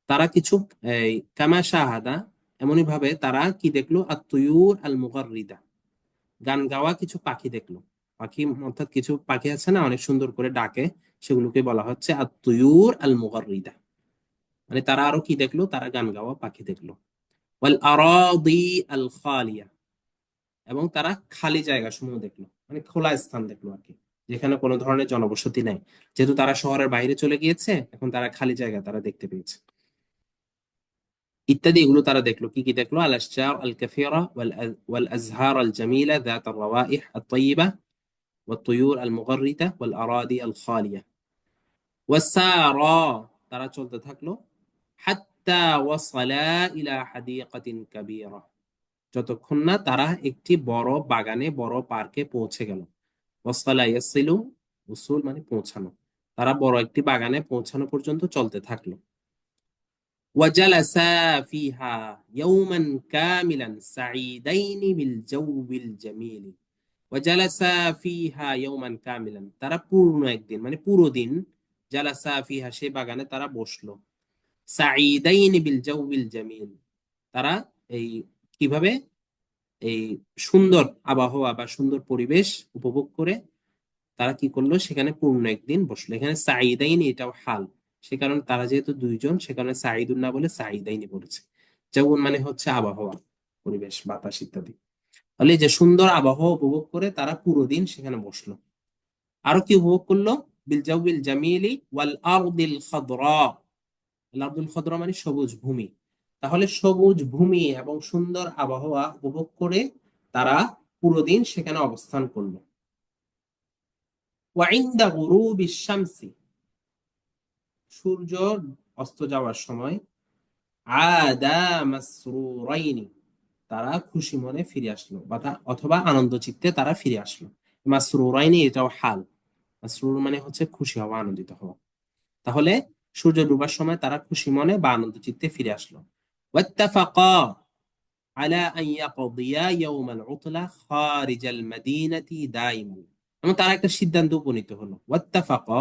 তারা কিছু এই কামা শাহাদা, এমনই ভাবে তারা কি দেখলো? আত-তুয়ুর আল মুগাররিদা, গান গাওয়া কিছু পাখি দেখলো। পাখি অর্থাৎ কিছু পাখি আছে না অনেক সুন্দর করে ডাকে, সেগুলোকে বলা হচ্ছে আত-তুয়ুর আল মুগাররিদা। মানে তারা আরো কি দেখলো, তারা গান গাওয়া পাখি দেখলো। ওয়াল আরাদি আল খালিয়া, এবং তারা খালি জায়গা সমূহ দেখলো, মানে খোলা স্থান দেখলো আর কি, যেখানে কোনো ধরনের জনবসতি নাই। যেহেতু তারা শহরের বাইরে চলে গিয়েছে, এখন তারা খালি জায়গা তারা দেখতে পেয়েছে ইত্যাদি। এগুলো তারা দেখলো। কি কি দেখলো? আল আশজার আল কাসীরা ওয়াল আজহার আল জামিলা যাত আর রাওয়াইহ আত তাইয়্যিবা ওয়াত তুয়ুর আল মুগররিতা ওয়াল আরাদি আল খালিয়া। ওয়াসারা, তারা চলতে থাকলো। হাত্তা ওয়াসালা ইলা হাদিকাতিন কাবীরা, যতক্ষণ না তারা একটি বড় বাগানে, বড় পার্কে পৌঁছে গেল। ওয়াসালা ইয়াসিলু, উসুল মানে পৌঁছানো। তারা বড় একটি বাগানে পৌঁছানো পর্যন্ত চলতে থাকলো। ওয়াজালাসা ফিহা ইয়াওমান কামিলান সাঈদাইনি বিল জাওবিল জামিল। ওয়াজালাসা ফিহা ইয়াওমান কামিলান, তারা পূর্ণ একদিন মানে পুরো দিন, জালাসা ফিহা সে বাগানে তারা বসলো। সাঈদাইনি বিল জাওবিল জামিল, তারা এই কিভাবে এই সুন্দর আবহাওয়া বা সুন্দর পরিবেশ উপভোগ করে তারা কি করলো, সেখানে পূর্ণ একদিন বসলো। এখানে সাঈদাইনি এটাও হাল, সে কারণে তারা যেহেতু দুইজন, সে কারণে সাঈদুন না বলে সাঈদাইনি বলেছে। যেমন মানে হচ্ছে আবহাওয়া, পরিবেশ, বাতাস ইত্যাদি। তাহলে এই যে সুন্দর আবহাওয়া উপভোগ করে তারা পুরো দিন সেখানে বসলো। আরো কি উপভোগ করলো? বিল জাওবিল জামিলি ওয়াল আরদিল খাদরা। আল আরদুল খাদরা মানে সবুজ ভূমি। তাহলে সবুজ ভূমি এবং সুন্দর আবহাওয়া উপভোগ করে তারা পুরো দিন সেখানে অবস্থান করলো। ওয়াইন্দা গুরুবিশ শামসি, সূর্য অস্ত যাওয়ার সময়, আদা মাসরুরাইনি, তারা খুশি মনে ফিরে আসলো, অথবা আনন্দ চিত্তে তারা ফিরে আসলো। মাসরুরাইনি এটাও হাল, মাসরুর মানে হচ্ছে খুশি হওয়া, আনন্দিত হওয়া। তাহলে সূর্য ডুবার সময় তারা খুশি মনে বা আনন্দ চিত্তে ফিরে আসলো। ওয়াত্তাফাকা আলা আন ইয়াকদিয়া ইয়াওমাল উতলা খারিজাল মাদিনাতি দাইমান, এবং তারা একটা সিদ্ধান্তে উপনীত হলো। ওয়াত্তাফাকা,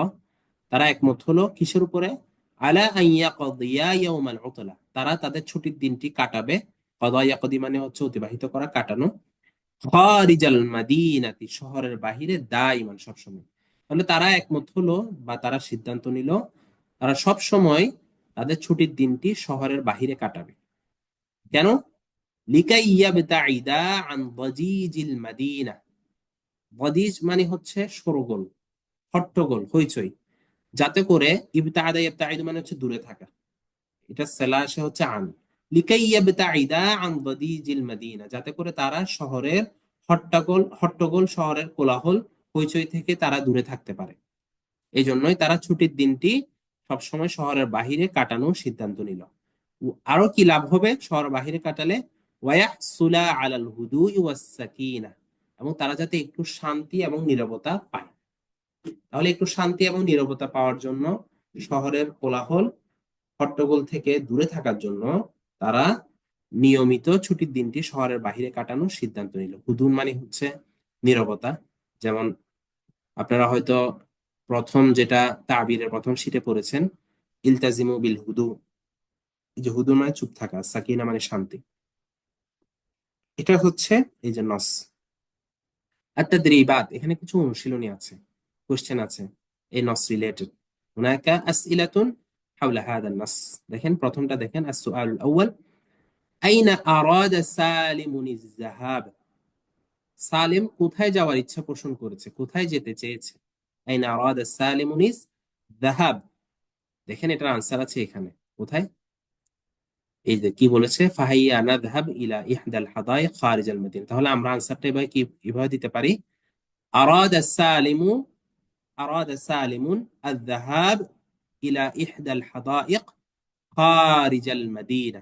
তারা একমত হলো কিসের উপরে? আলা আন ইয়াকদিয়া ইয়াওমাল উতলা, তারা তাদের ছুটির দিনটি কাটাবে। কদা ইয়াকদি মানে হচ্ছে অতিবাহিত করা, কাটানো। খারিজাল মাদিনাতি, শহরের বাহিরে, দাইমান সবসময়। তাহলে তারা একমত হলো বা তারা সিদ্ধান্ত নিল, তারা সব সময় তাদের ছুটির দিনটি শহরের বাহিরে কাটাবে। কেন? লিকাই ইয়াবতাইদা আন দাজিজিল মাদিনা। দাজিজ মানে হচ্ছে শোরগোল, হট্টগোল, হইচই। যাতে করে, ইবতাআদা ইয়াবতাইদু মানে হচ্ছে দূরে থাকা, এটা সেলা আসে হচ্ছে আন। লিকাই ইয়াবতাইদা আন দাজিজিল মাদিনা, যাতে করে তারা শহরের হট্টগোল, শহরের কোলাহল, হইচই থেকে তারা দূরে থাকতে পারে। এই জন্যই তারা ছুটির দিনটি সবসময় শহরের বাহিরে কাটানোর সিদ্ধান্ত নিল। আরো কি লাভ হবে শহর বাহিরে কাটালে? ওয়ায়াহসুলা আলাল হুদুই ওয়াস সাকিনা, এবং তারা যাতে একটু শান্তি এবং নীরবতা পায়। তাহলে একটু শান্তি এবং নীরবতা পাওয়ার জন্য, শহরের কোলাহল হট্টগোল থেকে দূরে থাকার জন্য তারা নিয়মিত ছুটির দিনটি শহরের বাহিরে কাটানোর সিদ্ধান্ত নিল। হুদুন মানে হচ্ছে নীরবতা। যেমন আপনারা হয়তো প্রথম যেটা তাবিরের প্রথম শীটে পড়েছেন, ইলতাজিমু বিল হুদু, এই যে হুদু মানে চুপ থাকা, সাকিনা মানে শান্তি। এটা হচ্ছে এই যে নস। التدريبات, এখানে কিছু অনুশীলনী আছে, কোশ্চেন আছে এই নস রিলেটেড। هناك أسئلة حول هذا النص. দেখেন প্রথমটা দেখেন, السؤال الأول أين أراد سالم الذهاب? সালিম কোথায় যাওয়ার ইচ্ছা পোষণ করেছে, কোথায় যেতে চেয়েছে? أين أراد سالم الذهاب, দেখেন এটার আনসার আছে এখানে। কোথায়? এই যে কি বলেছে, ফাহাইয়া নাযহাব ইলা ইহদাল হাদাইক খারিজাল মাদিনা। তাহলে আমরা আনসারটা এভাবে দিতে পারি, আরাদা সালিমু আরাদা সালিমুন আয-যাহাব ইলা ইহদাল হাদাইক খারিজাল মাদিনা।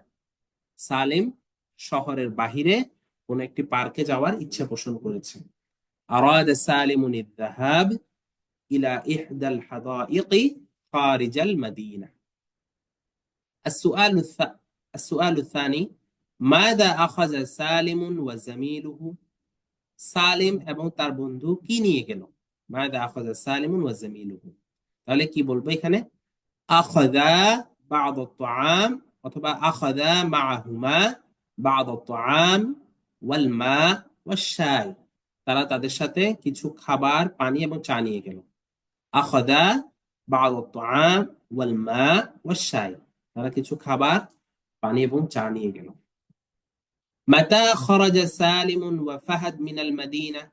সালিম শহরের বাহিরে কোন একটি পার্কে যাওয়ার ইচ্ছা পোষণ করেছে। আরাদা সালিমুন আয-যাহাব ইলা ইহদাল হাদাইক খারিজাল মাদিনা। السؤال الثاني ماذا أخذ سالم وزميله? সালিম এবং তার বন্ধু কি নিয়ে গেল? মাযা আখাযা সালিমুন ওয়া জামিলুহু, তাহলে কি বলবো এখানে? আখাযা বা'দ আত-তাআম, অথবা আখাযা মা'আহুমা বা'দ আত-তাআম ওয়াল মা ওয়াশ শাই, তারা তাদের সাথে কিছু খাবার, পানি এবং চা নিয়ে গেল। আখাযা বা'দ আত-তাআম ওয়াল মা ওয়াশ শাই, তারা কিছু খাবার, পানি এবং চা নিয়ে গেল। মাতা খরাজা সালিমুন ওয়া ফাহাদ মিনাল মাদিনা,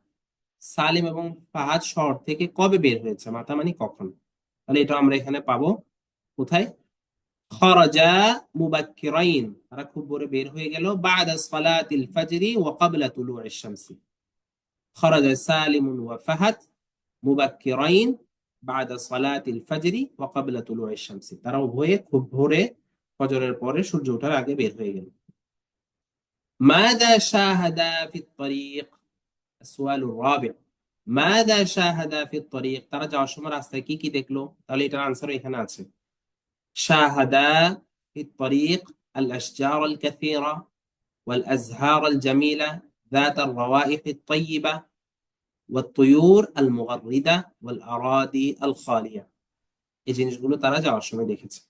সালিম এবং ফাহাদ শহর থেকে কবে বের হয়েছে? মাতা মানে কখন। তাহলে এটা আমরা এখানে পাবো কোথায়? খরাজা মুবাক্কিরাইন, তারা খুব ভোরে বের হয়ে গেল। বাদা সালাতিল ফাজরি ওয়া ক্বাবলা তুলুইশ শামসি। খরাজা সালিমুন ওয়া ফাহাদ মুবাক্কিরাইন বাদা সালাতিল ফাজরি ওয়া ক্বাবলা তুলুইশ শামসি, তারা উভয়ে খুব ভোরে, ফজরের পরে, সূর্য ওঠার আগে বের হয়ে গেল। মাযা শাহাদা ফিত তারিক, السؤال الرابع ماذا شاهد في الطريق, তারা যাওয়ার সময় রাস্তায় কি কি দেখলো? তাহলে এটার আনসার এখানে আছে। شاهد في الطريق الأشجار الكثيرة والأزهار الجميلة ذات الروائح الطيبة والطيور المغردة والأراضي الخالية, এই জিনিসগুলো তারা যাওয়ার সময় দেখেছে।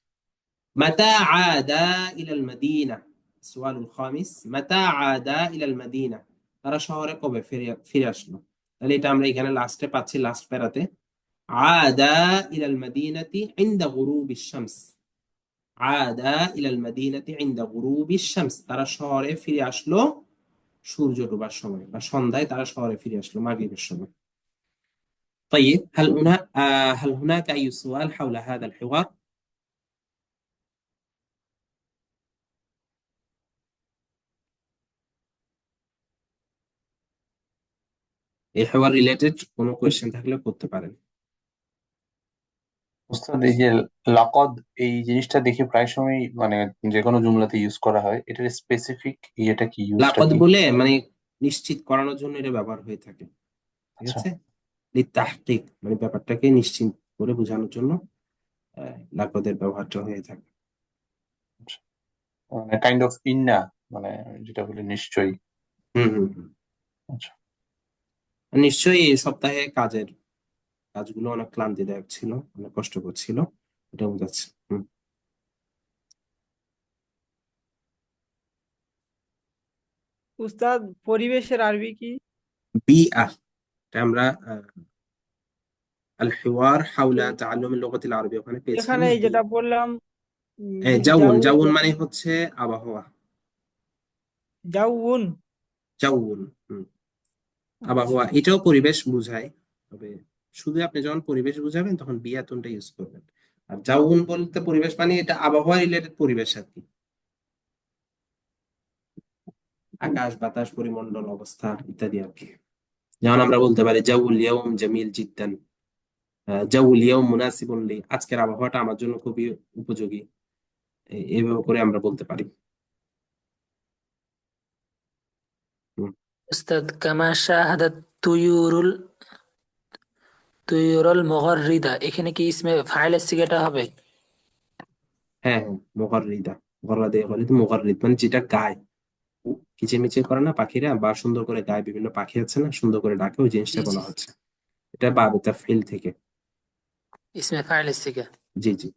متى عاد إلى المدينة, السؤال الخامس متى عاد إلى المدينة, তারা শহরে কবে ফিরে আসলো? তাহলে এটা আমরা এখানে লাস্টে পাচ্ছি, লাস্ট প্যারাতে। আদা ইলাল মাদিনাতি ইনদা গুরুবিশ শামস, আদা ইলাল মাদিনাতি ইনদা গুরুবিশ শামস, তারা শহরে ফিরে আসলো সূর্য ডোবার সময়, বা সন্ধ্যায় তারা শহরে ফিরে আসলো মাগরিবের সময়। طيب هل هناك أي سؤال حول هذا الحوار؟ এই حوار রিলেটেড কোনো কোয়েশ্চেন থাকলে করতে পারেন। উস্তাদ, এই যে লাকদ, এই জিনিসটা দেখে প্রায় সময় মানে যে কোনো জুমলাতে ইউজ করা হয়, এটার স্পেসিফিক ইয়েটা কি, ইউজটা লাকদ কি? বলে মানে নিশ্চিত করানোর জন্য এটা ব্যবহার হয়ে থাকে, ঠিক আচ্ছা আছে। লিতাহকিক মানে ব্যাপারটাকে নিশ্চিত করে বোঝানোর জন্য লাকদের ব্যবহারটা হয়ে থাকে। আচ্ছা। মানে কাইন্ড অফ ইন্না, মানে যেটা বলে নিশ্চয়ই। হুম হুম হুম। আচ্ছা। নিশ্চয়ই এই সপ্তাহে কাজগুলো অনেক ক্লান্তিদায়ক ছিল, অনেক কষ্টকর ছিল, এটা বোঝাচ্ছে। উস্তাদ পরিবেশের আরবি কি? বিআ, এটা আমরা আল হিওয়ার হাওলা তো তাআল্লুম আল-লুগাত আল-আরবিয়া ওখানে পেয়েছিলাম এখানে না, এই যেটা বললাম জাউন, জাউ জাউন মানে হচ্ছে আবহাওয়া, জাউন। জাউন। আচ্ছা আবহাওয়া এটাও পরিবেশ বুঝায়, তবে শুধু আপনি যখন পরিবেশ বুঝাবেন তখন বিয়াতুনটা ইউজ করবেন। আর জাউন বলতে পরিবেশ মানে এটা আবহাওয়া রিলেটেড পরিবেশ আর কি, আকাশ বাতাস পরিমণ্ডল অবস্থা ইত্যাদি আর কি। যেমন আমরা বলতে পারি জাউল ইয়াউম জামিল জিদ্দান, জাউল ইয়াউম মুনাসিবুন লি, আজকের আবহাওয়াটা আমার জন্য খুবই উপযোগী, এইভাবে করে আমরা বলতে পারি। হুম। উস্তাদ কামা শাহাদাত তুয়ুরুল তুয়ুরুল মুগাররিদা, এখানে কি ইসমে ফাইলের সিগাটা হবে? হ্যাঁ হ্যাঁ, মুগাররিদা, গররাদে গলিদ মুগাররিদ মানে যেটা গায়, কিচিরমিচির করে না পাখিরা, বা সুন্দর করে গায়, বিভিন্ন পাখি আছে না সুন্দর করে ডাকে, ওই জিনিসটা জি জি, বলা হচ্ছে। এটা বাবে তাফঈল থেকে। ইসমে ফাইলের সিগা। জি জি।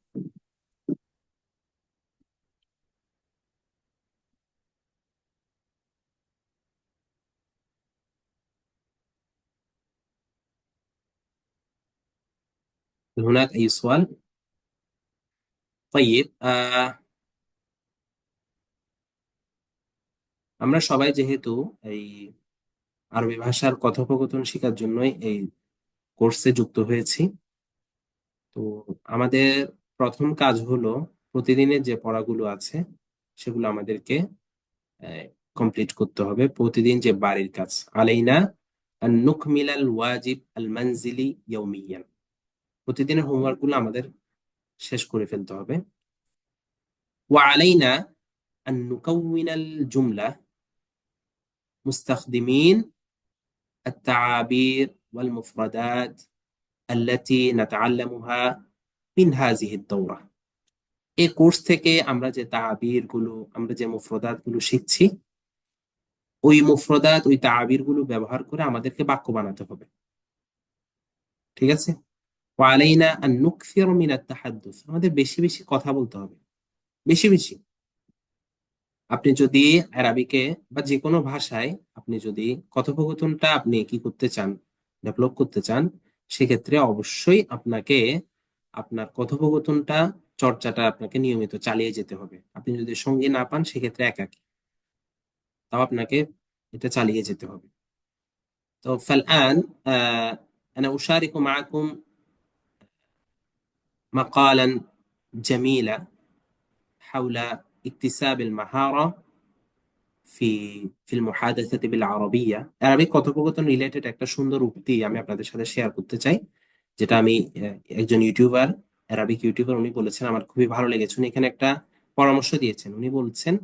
هناك أي سؤال؟ طيب আমরা সবাই যেহেতু এই আরবি ভাষার কথোপকথন শেখার জন্যই এই কোর্সে যুক্ত হয়েছি, তো আমাদের প্রথম কাজ হলো প্রতিদিনের যে পড়াগুলো আছে সেগুলো আমাদেরকে কমপ্লিট করতে হবে। প্রতিদিন যে বাড়ির কাজ, আলাইনা আন নুকমিলাল ওয়াজিব আল মানজিলি ইয়াউমিয়ান, প্রতিদিনের হোমওয়ার্ক গুলো আমাদের শেষ করে ফেলতে হবে। ওয়া আলাইনা আন নুকাউইনাল জুমলা মুস্তাখদিমিন التعابير والمفردات التي نتعلمها من هذه الدورة, এই কোর্স থেকে আমরা যে তাবির গুলো, আমরা যে মুফরদাত গুলো শিখছি, ওই মুফরদাত ওই তাবির গুলো ব্যবহার করে আমাদেরকে বাক্য বানাতে হবে, ঠিক আছে। ওয়ালাইনা আন নুকসির মিনাত তাহাদ্দুস, আমাদের বেশি বেশি কথা বলতে হবে, বেশি বেশি। আপনি যদি আরবিকে বা যে কোনো ভাষায় আপনি যদি কথোপকথনটা আপনি কি করতে চান, ডেভেলপ করতে চান, সেক্ষেত্রে অবশ্যই আপনাকে আপনার কথোপকথনটা চর্চাটা আপনাকে নিয়মিত চালিয়ে যেতে হবে। আপনি যদি সঙ্গী না পান সেক্ষেত্রে একাকী, তাও আপনাকে এটা চালিয়ে যেতে হবে। তো فالآن أنا أشارك معكم مقالا جميلا حول اكتساب المهارة في المحادثة بالعربية। আরবিক কথোপকথন রিলেটেড একটা সুন্দর উক্তি আমি আপনাদের সাথে শেয়ার করতে চাই, যেটা আমি একজন ইউটিউবার, আরবিক ইউটিউবার, উনি বলেছেন, আমার খুবই ভালো লেগেছে। উনি এখানে একটা পরামর্শ দিয়েছেন। উনি বলছেন,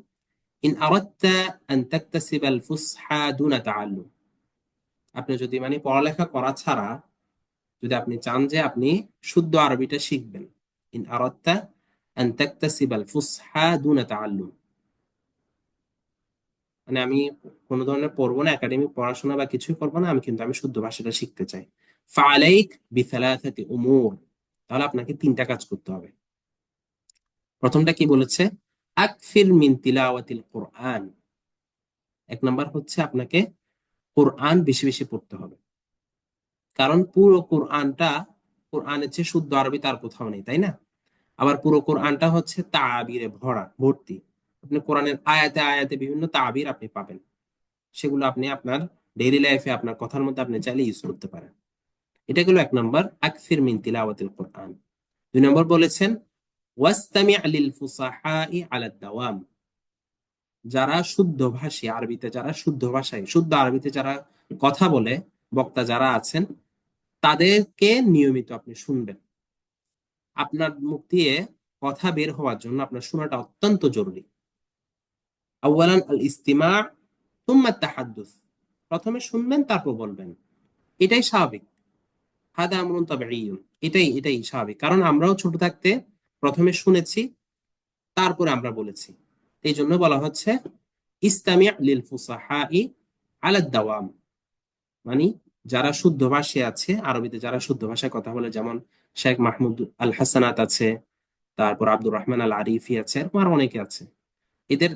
ইন আরাদতা আন তাকতাসিবা আল ফুসহা দুনা তাআল্লুম, আপনি যদি মানে পড়ালেখা করা ছাড়া যদি আপনি চান যে আপনি শুদ্ধ আরবিটা শিখবেন, ইন আরাদতা আন তাকতাসিবা আল ফুসহা দুনা তাআল্লুম, মানে আমি কোনো ধরনের পড়বো না, একাডেমিক পড়াশোনা বা কিছুই করবো না, আমি শুদ্ধ ভাষাটা শিখতে চাই। ফালাইক বিসালাসাতি উমুর, তাহলে আপনাকে তিনটা কাজ করতে হবে। প্রথমটা কি বলেছে? আকফির মিন তিলাওয়াতিল কোরআন, এক নাম্বার হচ্ছে আপনাকে কোরআন বেশি বেশি পড়তে হবে। কারণ পুরো কোরআনটা, কোরআনের চেয়ে শুদ্ধ আরবি তার কোথাও নেই, তাই না? আবার পুরো কোরআনটা হচ্ছে তাবিরে ভর্তি। আপনি কোরআনের আয়াতে আয়াতে বিভিন্ন তাবির আপনি পাবেন, সেগুলো আপনি আপনার ডেইলি লাইফে আপনার কথার মধ্যে আপনি চাইলে ইউজ করতে পারেন। এটা গেল এক নম্বর, আকসির মিন তিলাওয়াতিল কোরআন। দুই নম্বর বলেছেন, ওয়াস্তামি' লিল ফুসাহাই আলা দাওয়াম, যারা শুদ্ধ ভাষী, আরবিতে যারা শুদ্ধ ভাষায় শুদ্ধ আরবিতে যারা কথা বলে, বক্তা যারা আছেন, তাদেরকে নিয়মিত আপনি শুনবেন। আপনার মুখ দিয়ে কথা বের হওয়ার জন্য আপনার শোনাটা অত্যন্ত জরুরি। আউয়ালান আল ইস্তিমা' তুম্মা তাহাদ্দুস, প্রথমে শুনবেন তারপর বলবেন, এটাই স্বাভাবিক। হাদা আমরুন তাবিঈয়ুন, এটাই স্বাভাবিক। কারণ আমরাও ছোট থাকতে প্রথমে শুনেছি, তারপরে আমরা বলেছি। এই জন্য বলা হচ্ছে ইস্তামি' লিল ফুসাহাই আলা দাওয়াম, মানে যারা শুদ্ধ ভাষী আছে, আরবিতে যারা শুদ্ধ ভাষায় কথা বলে, যেমন শেখ মাহমুদ আল হাসানাত আছে, তারপর আব্দুর রহমান আল আরিফি আছে, এরকম আরো অনেকে আছে। এদের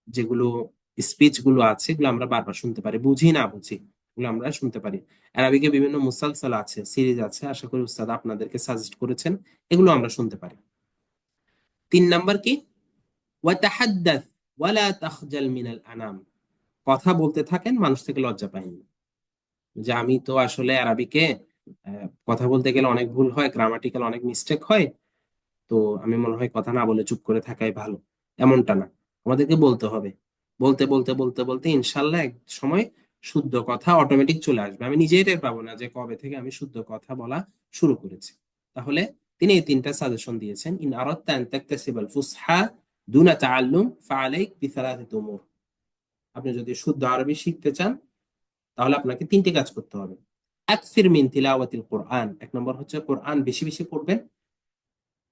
যেগুলো স্পিচ গুলো আছে, এগুলো আমরা বারবার শুনতে পারি, বুঝি না বুঝি এগুলো আমরা শুনতে পারি। আরবিকে বিভিন্ন মুসালসাল আছে, সিরিজ আছে, আশা করি উস্তাদ আপনাদেরকে সাজেস্ট করেছেন, এগুলো আমরা শুনতে পারি। তিন নাম্বার কি? ওয়াতাহাদ্দাস ওয়ালা তাখজাল মিনাল আনাম, কথা বলতে থাকেন, মানুষ থেকে লজ্জা পায়নি। যে আমি তো আসলে আরবিকে কথা বলতে গেলে অনেক ভুল হয়, গ্রামাটিক্যাল অনেক মিস্টেক হয়, তো আমি মনে হয় কথা না বলে চুপ করে থাকাই ভালো, এমনটা না। আমাদেরকে বলতে হবে, বলতে বলতে বলতে বলতে ইনশাল্লাহ এক সময় শুদ্ধ কথা অটোমেটিক চলে আসবে। আমি নিজেই টের পাবো না যে কবে থেকে আমি শুদ্ধ কথা বলা শুরু করেছি। তাহলে তিনি এই তিনটা সাজেশন দিয়েছেন, ইন আরাদতা আন তাকতাসিবাল ফুসহা দুনা তাআল্লুম ফাআলাইক বিসালাসাতি উমুর, আপনি যদি শুদ্ধ আরবি শিখতে চান তাহলে আপনাকে তিনটি কাজ করতে হবে। আকসির মিন তিলাওয়াতিল কোরআন, এক নম্বর হচ্ছে কোরআন বেশি বেশি পড়বেন।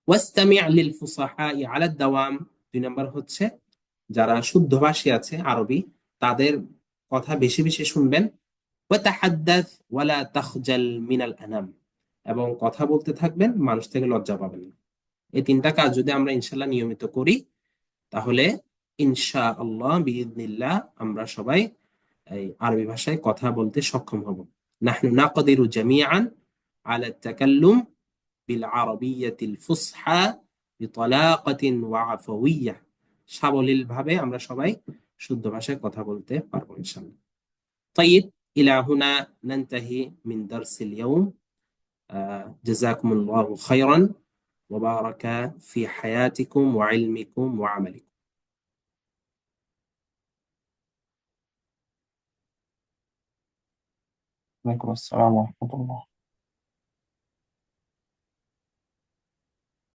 ওয়াস্তামি' লিল ফুসাহাই আলা দাওয়াম, দুই নম্বর হচ্ছে যারা শুদ্ধ ভাষী আছে আরবি, তাদের কথা বেশি বেশি শুনবেন। ওয়াতাহাদ্দাস ওয়ালা তাখজাল মিনাল আনাম, এবং কথা বলতে থাকবেন, মানুষ থেকে লজ্জা পাবেন না। এই তিনটা কাজ যদি আমরা ইনশাআল্লাহ নিয়মিত করি, তাহলে ইনশাআল্লাহ বিইذনিল্লাহ আমরা সবাই এই আরবি ভাষায় কথা বলতে সক্ষম হব। নাহনু নাকদিরু জামিআন আলা তাকাল্লুম বিল আরাবিয়্যাতিল ফুসহা বিতলাকাতিন ওয়া আফাওয়িয়্যাহ, সাবলীল ভাবে আমরা সবাই শুদ্ধ ভাষায় কথা বলতে পারবো ইনশাআল্লাহ। طيب إلى هنا ننتهي من درس اليوم. جزاكم الله خيرا وبارك في حياتكم وعلمكم وعملكم. ওয়ালাইকুম আসসালাম ওয়া রাহমাতুল্লাহ।